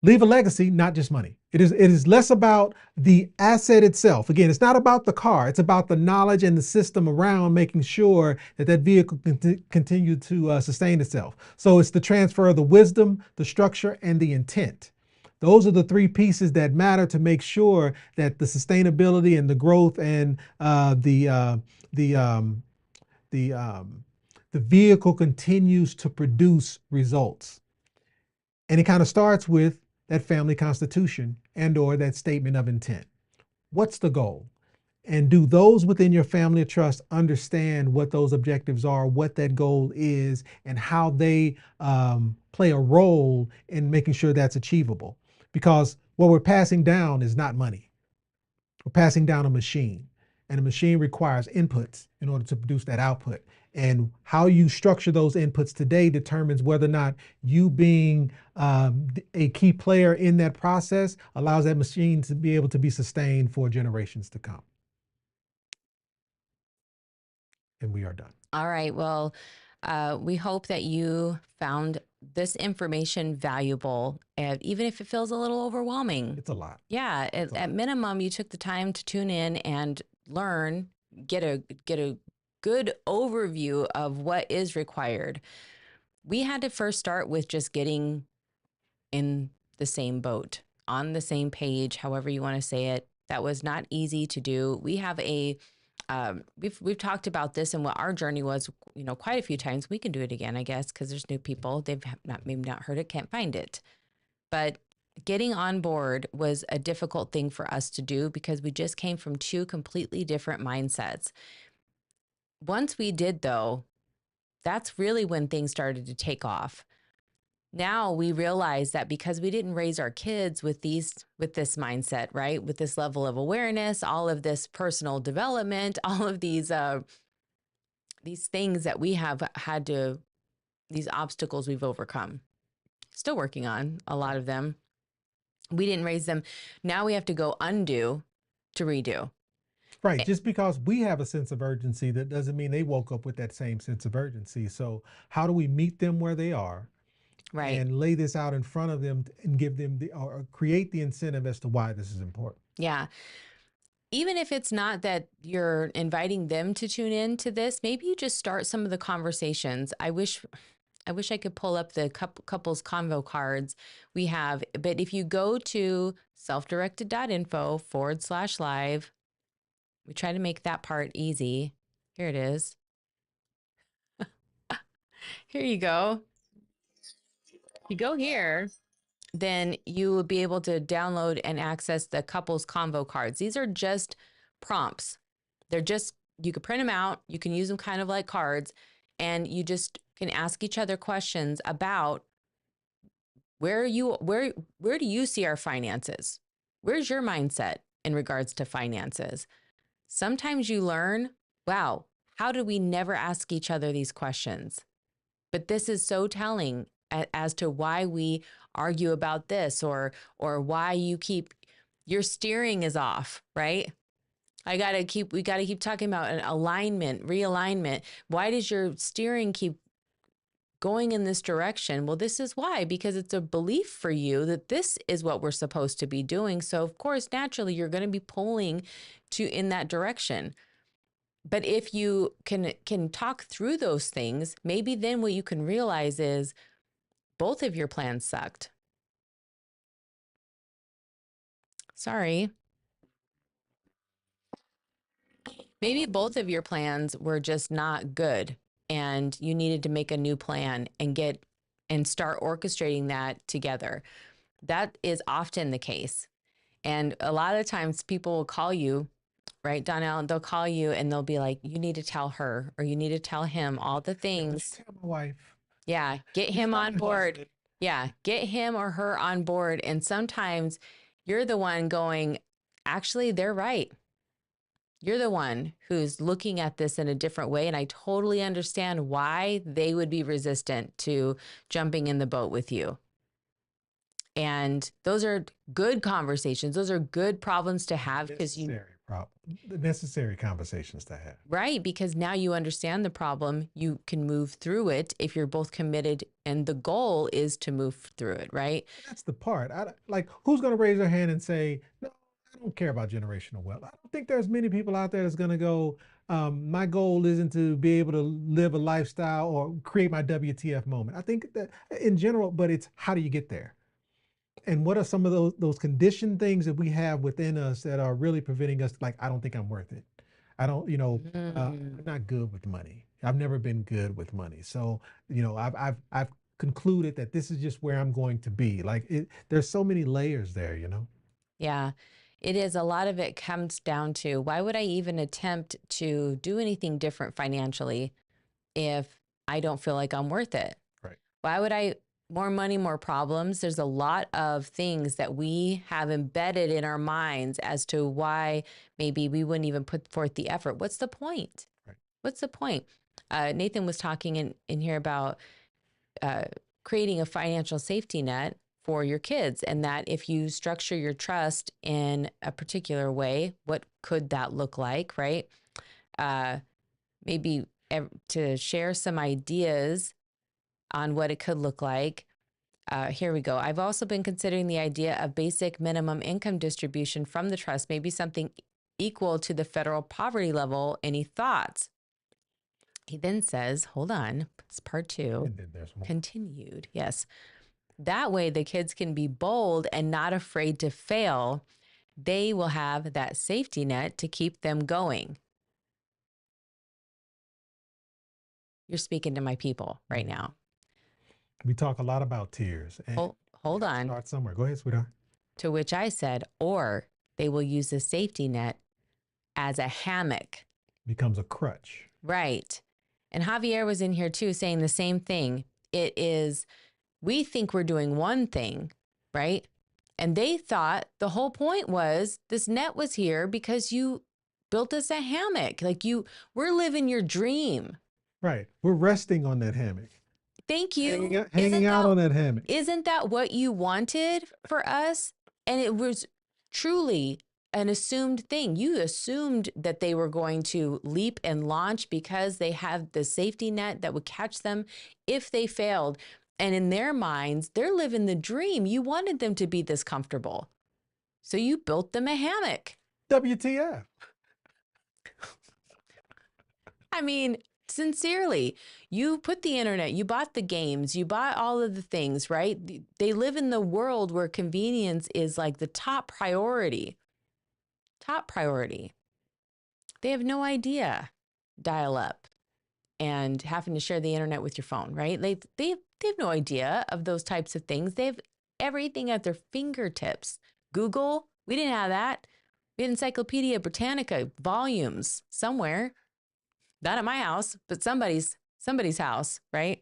Leave a legacy, not just money. It is less about the asset itself. Again, it's not about the car. It's about the knowledge and the system around making sure that that vehicle can continue to sustain itself. So it's the transfer of the wisdom, the structure, and the intent. Those are the 3 pieces that matter to make sure that the sustainability and the growth and the vehicle continues to produce results. And it kind of starts with that family constitution and/or that statement of intent. What's the goal? And do those within your family of trust understand what those objectives are, what that goal is, and how they play a role in making sure that's achievable? Because what we're passing down is not money. We're passing down a machine, and a machine requires inputs in order to produce that output. And how you structure those inputs today determines whether or not you being a key player in that process allows that machine to be able to be sustained for generations to come. And we are done. All right. Well, we hope that you found this information valuable, and even if it feels a little overwhelming. It's a lot. Yeah, at minimum, you took the time to tune in and learn, get a good overview of what is required. We had to first start with just getting in the same boat, on the same page, however you want to say it. That was not easy to do. We have we've talked about this and what our journey was, quite a few times. We can do it again, I guess, because there's new people. They've maybe not heard it, can't find it. But getting on board was a difficult thing for us to do because we just came from two completely different mindsets. Once we did, though, that's really when things started to take off. Now we realize that because we didn't raise our kids with this mindset, right? With this level of awareness, all of this personal development, all of these things that we have had to, these obstacles we've overcome, still working on a lot of them. We didn't raise them. Now we have to go undo to redo. Right. Just because we have a sense of urgency, that doesn't mean they woke up with that same sense of urgency. So how do we meet them where they are? Right. And lay this out in front of them and give them or create the incentive as to why this is important. Yeah. Even if it's not that you're inviting them to tune in to this, maybe you just start some of the conversations. I wish I could pull up the couples convo cards we have, but if you go to selfdirected.info/live, we try to make that part easy. Here it is. Here you go. You go here, then you will be able to download and access the couples convo cards. These are just prompts. They're just, you can print them out. You can use them kind of like cards, and you just can ask each other questions about where do you see our finances? Where's your mindset in regards to finances? Sometimes you learn, wow, how did we never ask each other these questions? But this is so telling as to why we argue about this, or why your steering is off, right? We got to keep talking about an alignment, realignment. Why does your steering keep going in this direction? Well, this is why, because it's a belief for you that this is what we're supposed to be doing. So of course, naturally, you're going to be pulling in that direction. But if you can talk through those things, maybe then what you can realize is both of your plans sucked. Sorry. Maybe both of your plans were just not good, and you needed to make a new plan and start orchestrating that together. That is often the case. And a lot of times people will call you, right, Donnell? They'll call you and they'll be like, you need to tell her, or you need to tell him all the things. Tell my wife. Yeah, get him on board. Yeah, get him or her on board. And sometimes you're the one going, actually, they're right. You're the one who's looking at this in a different way. And I totally understand why they would be resistant to jumping in the boat with you. And those are good conversations. Those are good problems to have, because necessary conversations to have. Right. Because now you understand the problem. You can move through it if you're both committed, and the goal is to move through it. Right. That's the part. Who's going to raise their hand and say, no, I don't care about generational wealth. I don't think there's many people out there that's going to go, my goal isn't to be able to live a lifestyle or create my WTF moment. I think that in general, but it's how do you get there? And what are some of those conditioned things that we have within us that are really preventing us? Like, I don't think I'm worth it. I don't, I'm not good with money. I've never been good with money. So, I've concluded that this is just where I'm going to be. There's so many layers there, Yeah, it is. A lot of it comes down to, why would I even attempt to do anything different financially if I don't feel like I'm worth it? Right. Why would I more money, more problems. There's a lot of things that we have embedded in our minds as to why maybe we wouldn't even put forth the effort. What's the point? Right. What's the point? Nathan was talking in here about creating a financial safety net for your kids, and that if you structure your trust in a particular way, what could that look like, right? Maybe to share some ideas on what it could look like. Here we go. I've also been considering the idea of basic minimum income distribution from the trust, maybe something equal to the federal poverty level. Any thoughts? He then says, hold on, it's part 2. And then there's more. Continued. Yes. That way the kids can be bold and not afraid to fail. They will have that safety net to keep them going. You're speaking to my people right now. We talk a lot about tears. And Hold on. start somewhere. Go ahead, sweetheart. To which I said, or they will use the safety net as a hammock. Becomes a crutch. Right. And Javier was in here too saying the same thing. It is, we think we're doing one thing, right? And they thought the whole point was this net was here because you built us a hammock. Like we're living your dream. Right. We're resting on that hammock. Thank you. Hanging out on that hammock. Isn't that what you wanted for us? And it was truly an assumed thing. You assumed that they were going to leap and launch because they have the safety net that would catch them if they failed. And in their minds, they're living the dream. You wanted them to be this comfortable. So you built them a hammock. WTF. I mean, sincerely, you put the internet, you bought the games, you bought all of the things, right? They live in the world where convenience is like the top priority. Top priority. They have no idea dial up and having to share the internet with your phone, right? They have no idea of those types of things. They have everything at their fingertips. Google, we didn't have that. We had Encyclopedia Britannica volumes somewhere. Not at my house, but somebody's house, right?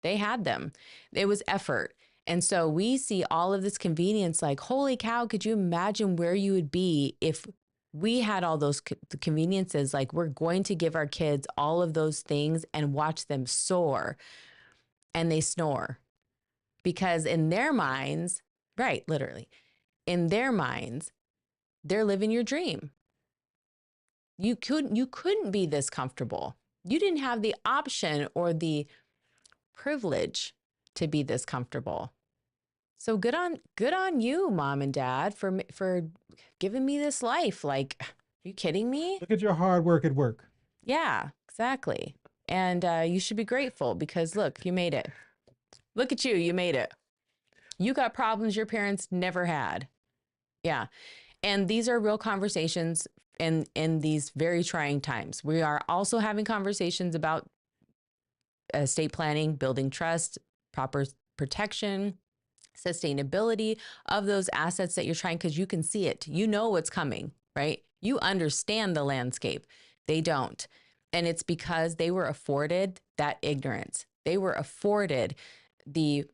They had them. It was effort. And so we see all of this convenience like, holy cow, could you imagine where you would be if we had all those conveniences? Like, we're going to give our kids all of those things and watch them soar. And they snore. Because in their minds, right, literally, in their minds, they're living your dream. You couldn't be this comfortable. You didn't have the option or the privilege to be this comfortable. So good on you, mom and dad, for giving me this life. Like, are you kidding me? Look at your hard work at work. Yeah, exactly. And you should be grateful because look, you made it. Look at you, you made it. You got problems your parents never had. Yeah. And these are real conversations in these very trying times. We are also having conversations about estate planning, building trust, proper protection, sustainability of those assets that you're trying, because you can see it. You know what's coming, right? You understand the landscape. They don't. And it's because they were afforded that ignorance. They were afforded the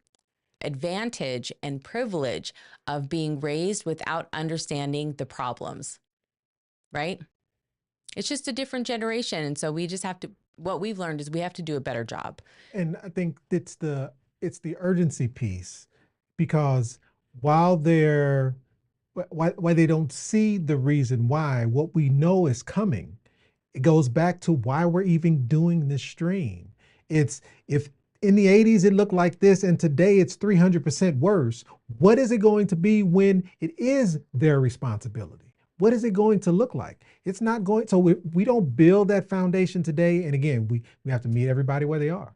advantage and privilege of being raised without understanding the problems, right? It's just a different generation. And so we just have to, what we've learned is we have to do a better job. And I think it's the urgency piece, because while they don't see the reason why, what we know is coming, it goes back to why we're even doing this stream. It's, if in the 80s it looked like this and today it's 300% worse, what is it going to be when it is their responsibility? What is it going to look like? It's not going, so we don't build that foundation today. And again, we have to meet everybody where they are,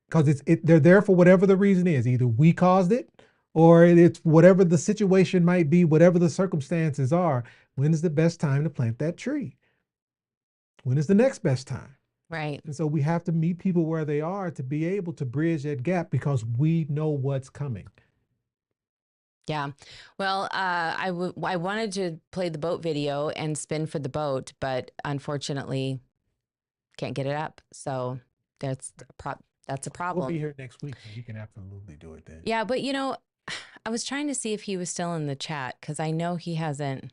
because they're there for whatever the reason is. Either we caused it or it's whatever the situation might be, whatever the circumstances are. When is the best time to plant that tree? When is the next best time? Right. And so we have to meet people where they are to be able to bridge that gap, because we know what's coming. Yeah. Well, I wanted to play the boat video and spin for the boat, but unfortunately can't get it up. So that's That's a We'll problem. be here next week, and you can absolutely do it then. Yeah, but you know, I was trying to see if he was still in the chat because I know he hasn't.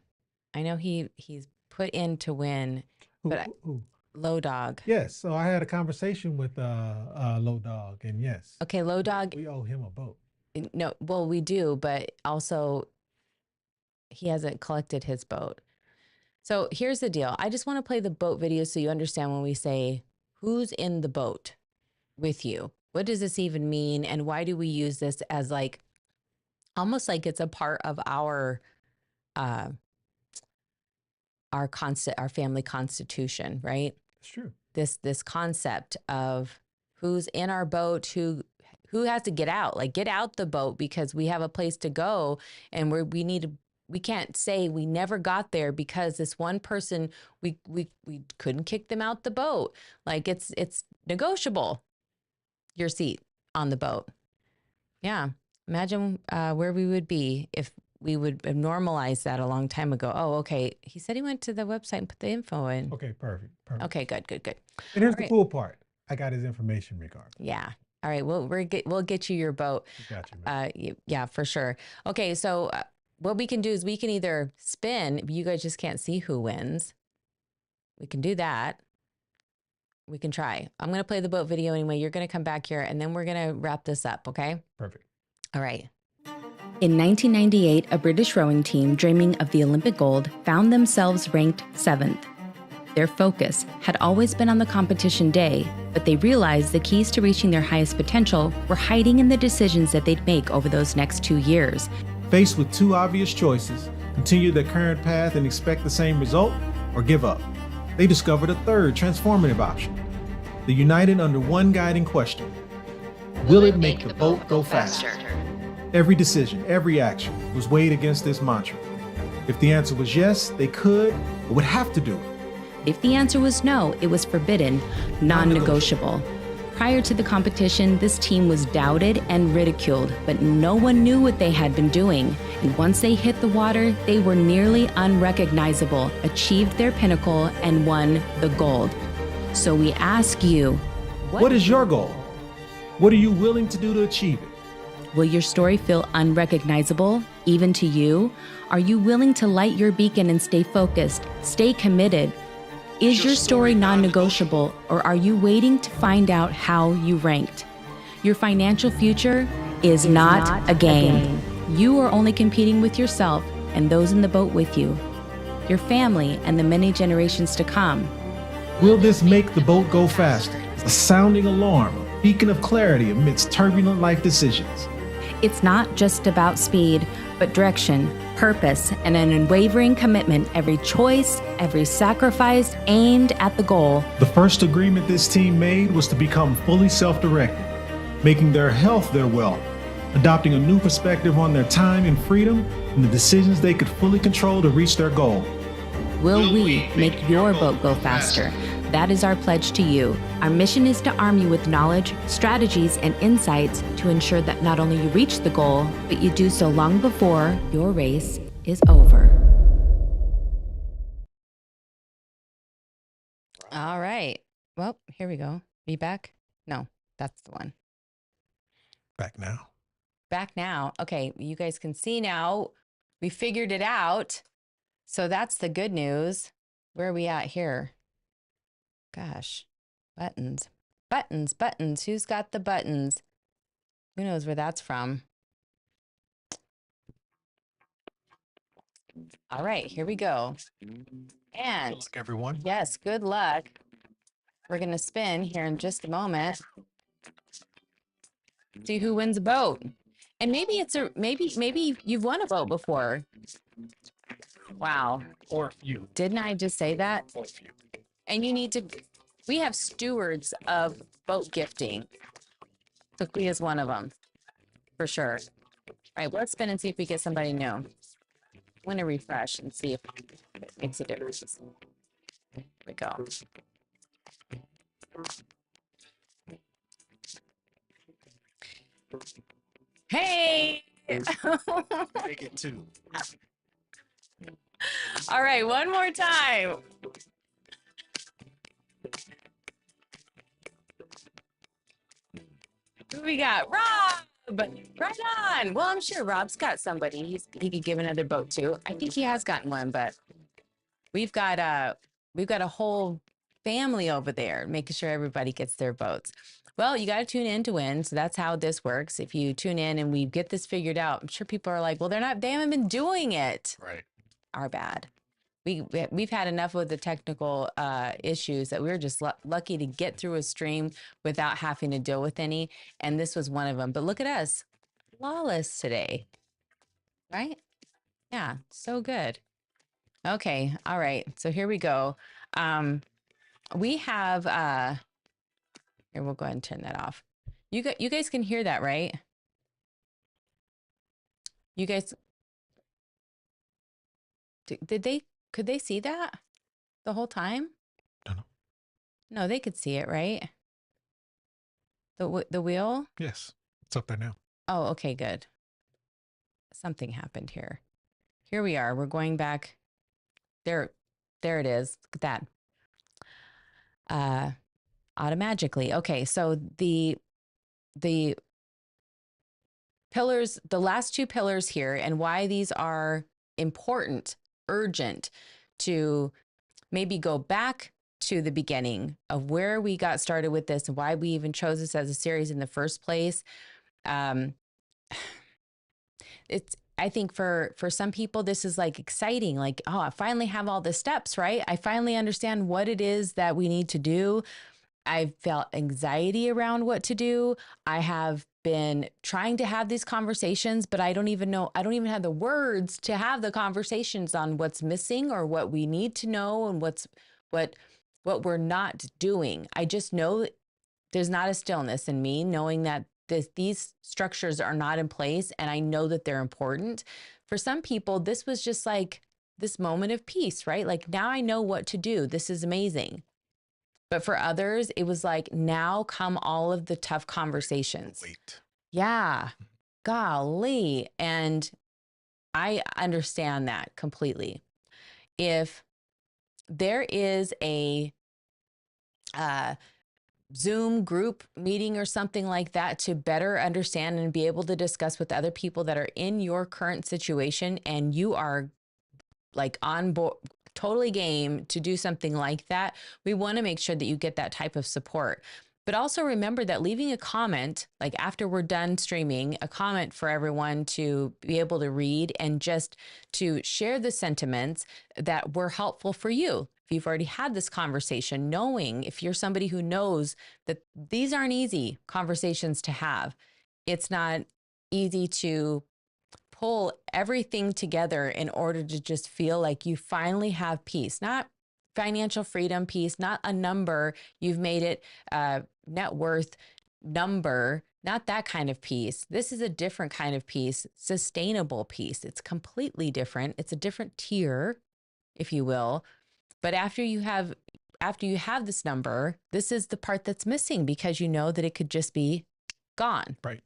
I know he's put in to win, but Who? Low Dog. Yes. So I had a conversation with Low Dog, and yes, Okay, Low Dog. we owe him a boat. No, well, we do, but also he hasn't collected his boat. So here's the deal. I just want to play the boat video so you understand when we say who's in the boat with you. What does this even mean? And why do we use this as like almost like it's a part of our family constitution, right? It's true. This concept of who's in our boat, who has to get out, like get out the boat because we have a place to go and we can't say we never got there because this one person we couldn't kick them out the boat. Like it's negotiable, your seat on the boat. Yeah. Imagine where we would be if we would have normalized that a long time ago. Oh, okay. He said he went to the website and put the info in. Okay, perfect. Okay, good. And here's All the right. cool part. I got his information regardless. Yeah. All right. Well, we'll get you your boat. Got you, man. Yeah, for sure. Okay. So what we can do is we can either spin. You guys just can't see who wins. We can do that. We can try. I'm going to play the boat video anyway. You're going to come back here and then we're going to wrap this up. Okay. Perfect. All right. In 1998, a British rowing team dreaming of the Olympic gold found themselves ranked 7th. Their focus had always been on the competition day, but they realized the keys to reaching their highest potential were hiding in the decisions that they'd make over those next 2 years. Faced with two obvious choices, continue their current path and expect the same result, or give up, they discovered a third transformative option. They united under one guiding question: will it make the boat go faster? Every decision, every action was weighed against this mantra. If the answer was yes, they could or would have to do it. If the answer was no, it was forbidden, non-negotiable. Prior to the competition, this team was doubted and ridiculed, but no one knew what they had been doing. And once they hit the water, they were nearly unrecognizable, achieved their pinnacle, and won the gold. So we ask you, What is your goal? What are you willing to do to achieve it? will your story feel unrecognizable, even to you? Are you willing to light your beacon and stay focused, stay committed? Is your story non-negotiable, or are you waiting to find out how you ranked? Your financial future is not a game. You are only competing with yourself and those in the boat with you, your family and the many generations to come. Will this make the boat go faster? A sounding alarm, a beacon of clarity amidst turbulent life decisions. It's not just about speed, but direction, purpose, and an unwavering commitment. Every choice, every sacrifice aimed at the goal. The first agreement this team made was to become fully self-directed, making their health their wealth, adopting a new perspective on their time and freedom, and the decisions they could fully control to reach their goal. Will we make your boat go faster? That is our pledge to you. Our mission is to arm you with knowledge, strategies, and insights to ensure that not only you reach the goal, but you do so long before your race is over. All right. Well, here we go. Be back? No, that's the one. Back now. Back now. Okay, you guys can see now. We figured it out. So that's the good news. Where are we at here? Gosh, buttons. Who's got the buttons? Who knows where that's from? All right, here we go. And Good luck, everyone. yes, good luck. We're going to spin here in just a moment. See who wins a boat. And maybe maybe you've won a boat before. Wow. Or you. Didn't I just say that? Or you. And you need to, we have stewards of boat gifting. Cookley is one of them, for sure. All right, let's spin and see if we get somebody new. I'm going to refresh and see if it makes a difference. Here we go. Hey! Take it too. All right, one more time. Who we got? Rob! Right on. Well, I'm sure Rob's got somebody he could give another boat to. I think he has gotten one, but we've got a whole family over there making sure everybody gets their boats. Well, you got to tune in to win. So that's how this works. If you tune in and we get this figured out, I'm sure people are like, well, they haven't been doing it. Right. Our bad. We've had enough with the technical issues that we were just lucky to get through a stream without having to deal with any. And this was one of them. But look at us, flawless today, right? Yeah, so good. Okay, all right. So here we go. We have here, we'll go ahead and turn that off. You guys can hear that, right? You guys, could they see that the whole time? Don't know. No, they could see it, right? The wheel? Yes, it's up there now. Oh, okay, good. Something happened here. Here we are. We're going back. There it is. Look at that. Automatically. Okay, so the pillars, the last two pillars here, and why these are important, urgent to maybe go back to the beginning of where we got started with this and why we even chose this as a series in the first place. I think for some people, this is like exciting, like, oh, I finally have all the steps, right? I finally understand what it is that we need to do. I've felt anxiety around what to do. I have been trying to have these conversations, but I don't even have the words to have the conversations on what's missing or what we need to know and what we're not doing. I just know there's not a stillness in me knowing that these structures are not in place, and I know that they're important. For some people, this was just like this moment of peace, right? Like, now I know what to do. This is amazing. But for others, it was like, now come all of the tough conversations. Wait. Yeah. Golly. And I understand that completely. If there is a Zoom group meeting or something like that to better understand and be able to discuss with other people that are in your current situation, and you are like on board, totally game to do something like that, we want to make sure that you get that type of support. But also remember that leaving a comment, like after we're done streaming, a comment for everyone to be able to read and just to share the sentiments that were helpful for you. If you've already had this conversation, knowing if you're somebody who knows that these aren't easy conversations to have, it's not easy to pull everything together in order to just feel like you finally have peace, not financial freedom peace, not a number. You've made it net worth number, not that kind of peace. This is a different kind of peace, sustainable peace. It's completely different. It's a different tier, if you will. But after you have this number, this is the part that's missing because you know that it could just be gone. Right.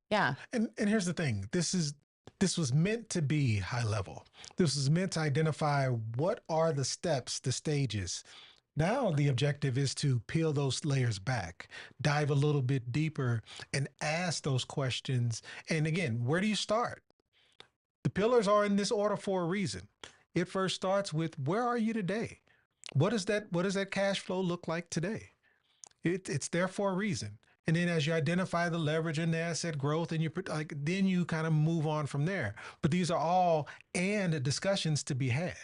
Yeah. And here's the thing. This was meant to be high level. This was meant to identify what are the steps, the stages. Now the objective is to peel those layers back, dive a little bit deeper and ask those questions. And again, where do you start? The pillars are in this order for a reason. It first starts with, where are you today? What does that cash flow look like today? It's there for a reason. And then as you identify the leverage and the asset growth, and then you kind of move on from there. But these are all discussions to be had.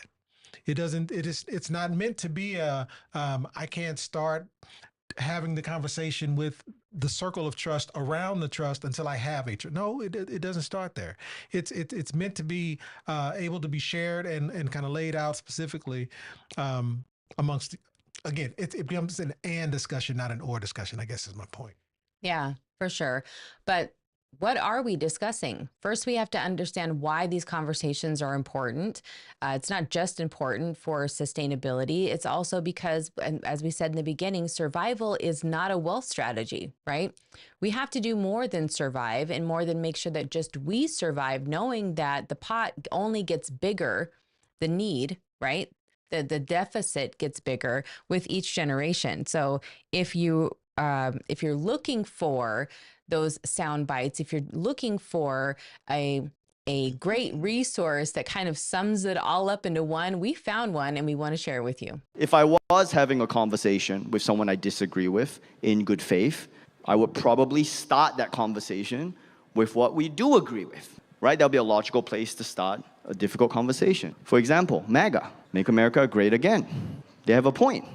It's not meant to be I can't start having the conversation with the circle of trust around the trust until I have a trust. No, it doesn't start there. It's meant to be able to be shared and kind of laid out specifically amongst. Again, it becomes an and discussion, not an or discussion, I guess is my point. Yeah, for sure. But what are we discussing? First, we have to understand why these conversations are important. It's not just important for sustainability. It's also because, and as we said in the beginning, survival is not a wealth strategy, right? We have to do more than survive and more than make sure that just we survive, knowing that the pot only gets bigger, the need, right? The deficit gets bigger with each generation. So if you if you're looking for those sound bites, if you're looking for a great resource that kind of sums it all up into one, we found one and we want to share it with you. If I was having a conversation with someone I disagree with in good faith, I would probably start that conversation with what we do agree with, right? That'll be a logical place to start a difficult conversation. For example, MAGA, Make America Great Again. They have a point.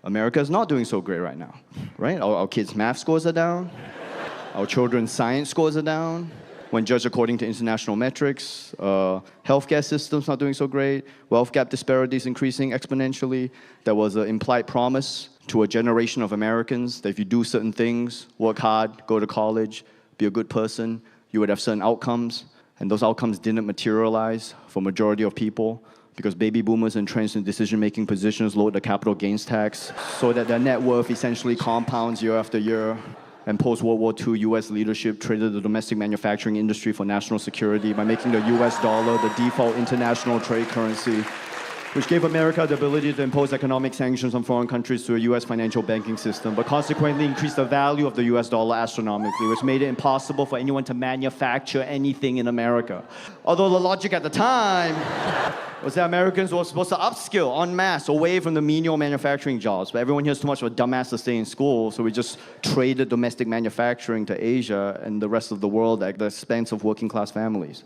America is not doing so great right now, right? Our kids' math scores are down. Our children's science scores are down. When judged according to international metrics, healthcare system's not doing so great. Wealth gap disparities increasing exponentially. There was an implied promise to a generation of Americans that if you do certain things, work hard, go to college, be a good person, you would have certain outcomes. And those outcomes didn't materialize for majority of people because baby boomers entrenched in decision-making positions lowered the capital gains tax so that their net worth essentially compounds year after year. And post-World War II, US leadership traded the domestic manufacturing industry for national security by making the US dollar the default international trade currency, which gave America the ability to impose economic sanctions on foreign countries through a US financial banking system, but consequently increased the value of the US dollar astronomically, which made it impossible for anyone to manufacture anything in America. Although the logic at the time was that Americans were supposed to upskill en masse away from the menial manufacturing jobs. But everyone here's too much of a dumbass to stay in school, so we just traded domestic manufacturing to Asia and the rest of the world at the expense of working class families.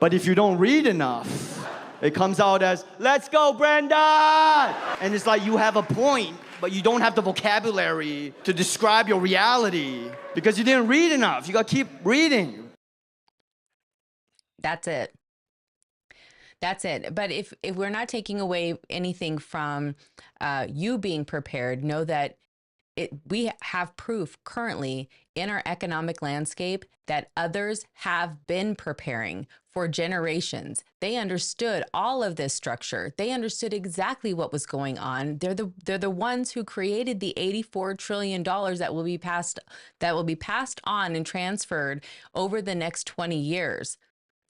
But if you don't read enough, it comes out as, let's go, Brandon! And it's like you have a point, but you don't have the vocabulary to describe your reality because you didn't read enough. You gotta keep reading. That's it. That's it. But if we're not taking away anything from you being prepared, know that we have proof currently in our economic landscape that others have been preparing for generations. They understood all of this structure. They understood exactly what was going on. They're the ones who created the $84 trillion that will be passed on and transferred over the next 20 years.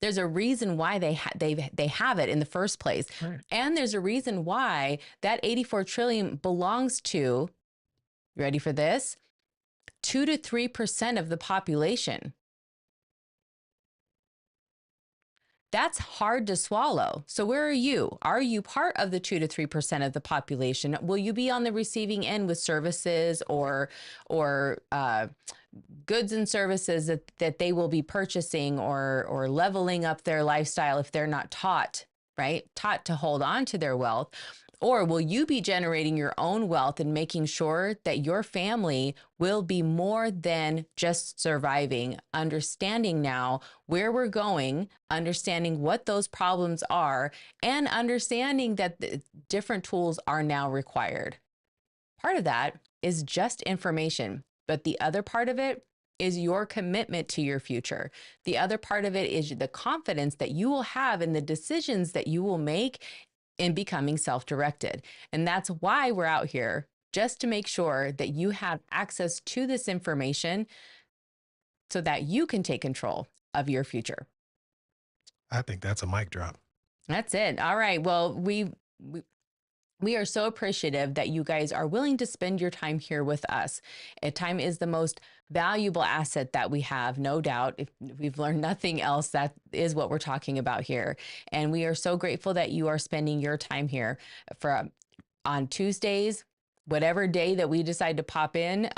There's a reason why they have it in the first place. Right. And there's a reason why that 84 trillion belongs to, you ready for this? 2 to 3% of the population. That's hard to swallow. So where are you? Are you part of the 2 to 3% of the population? Will you be on the receiving end with services or goods and services that they will be purchasing or leveling up their lifestyle if they're not taught to hold on to their wealth? Or will you be generating your own wealth and making sure that your family will be more than just surviving, understanding now where we're going, understanding what those problems are, and understanding that the different tools are now required? Part of that is just information, but the other part of it is your commitment to your future. The other part of it is the confidence that you will have in the decisions that you will make in becoming self-directed. And that's why we're out here, just to make sure that you have access to this information so that you can take control of your future. I think that's a mic drop. That's it. All right. Well, we are so appreciative that you guys are willing to spend your time here with us. Time is the most valuable asset that we have, no doubt. If we've learned nothing else, that is what we're talking about here. And we are so grateful that you are spending your time here on Tuesdays, whatever day that we decide to pop in,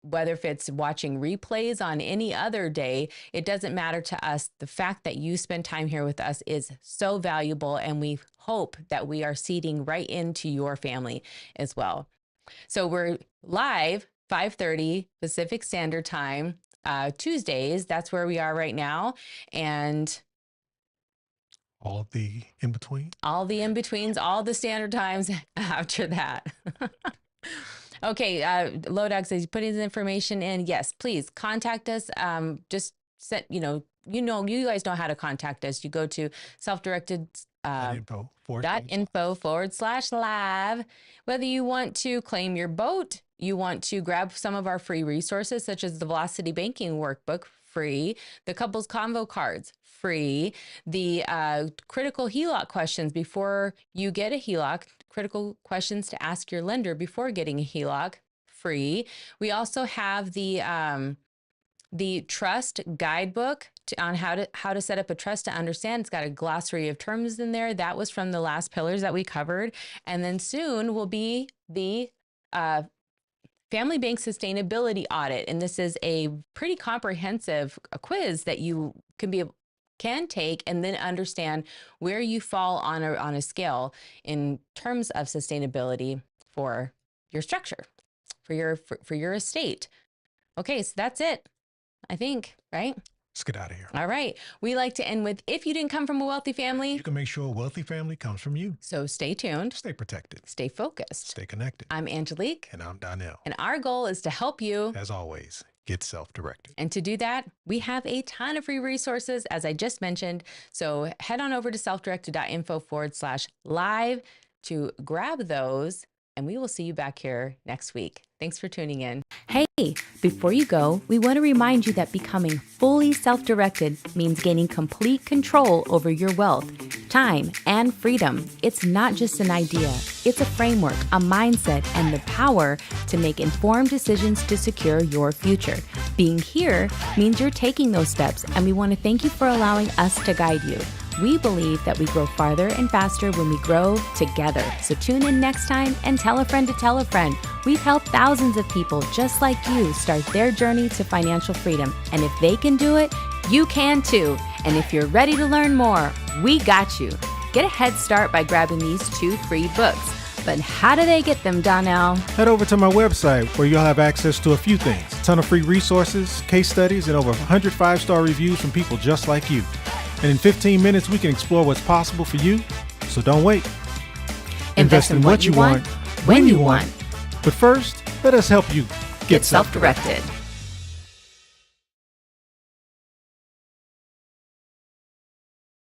whether if it's watching replays on any other day, it doesn't matter to us. The fact that you spend time here with us is so valuable, and we hope that we are seeding right into your family as well. So we're live 5:30 Pacific Standard Time, Tuesdays. That's where we are right now. And all the in-between? All the in-betweens, all the standard times after that. Okay, Lodog says, put his information in. Yes, please contact us. Just set, you guys know how to contact us. You go to self-directed .info/live. Whether you want to claim your boat, you want to grab some of our free resources, such as the Velocity Banking Workbook, free, the Couples Convo cards, free, the critical HELOC questions before you get a HELOC, critical questions to ask your lender before getting a HELOC, free. We also have the trust guidebook on how to set up a trust to understand. It's got a glossary of terms in there. That was from the last pillars that we covered. And then soon will be the Family Bank Sustainability Audit. And this is a pretty comprehensive quiz that you can take and then understand where you fall on a scale in terms of sustainability for your structure, for your estate. Okay, so that's it, I think, right? Let's get out of here. All right. We like to end with, if you didn't come from a wealthy family, You can make sure a wealthy family comes from you. so stay tuned, Stay protected. stay focused. Stay connected. I'm Angelique, And I'm Donnell. and our goal is to help you. As always, get self-directed. And to do that, we have a ton of free resources, as I just mentioned. So head on over to selfdirected.info/live to grab those, and we will see you back here next week. Thanks for tuning in. Hey, before you go, we want to remind you that becoming fully self-directed means gaining complete control over your wealth, time, and freedom. It's not just an idea. It's a framework, a mindset, and the power to make informed decisions to secure your future. Being here means you're taking those steps, and we want to thank you for allowing us to guide you. We believe that we grow farther and faster when we grow together. So tune in next time and tell a friend to tell a friend. We've helped thousands of people just like you start their journey to financial freedom. And if they can do it, you can too. And if you're ready to learn more, we got you. Get a head start by grabbing these 2 free books. But how do they get them, Donnell? Head over to my website where you'll have access to a few things. A ton of free resources, case studies, and over 100 5-star reviews from people just like you. And in 15 minutes, we can explore what's possible for you. So don't wait. Invest in what you want, when you want. But first, let us help you get Get self-directed.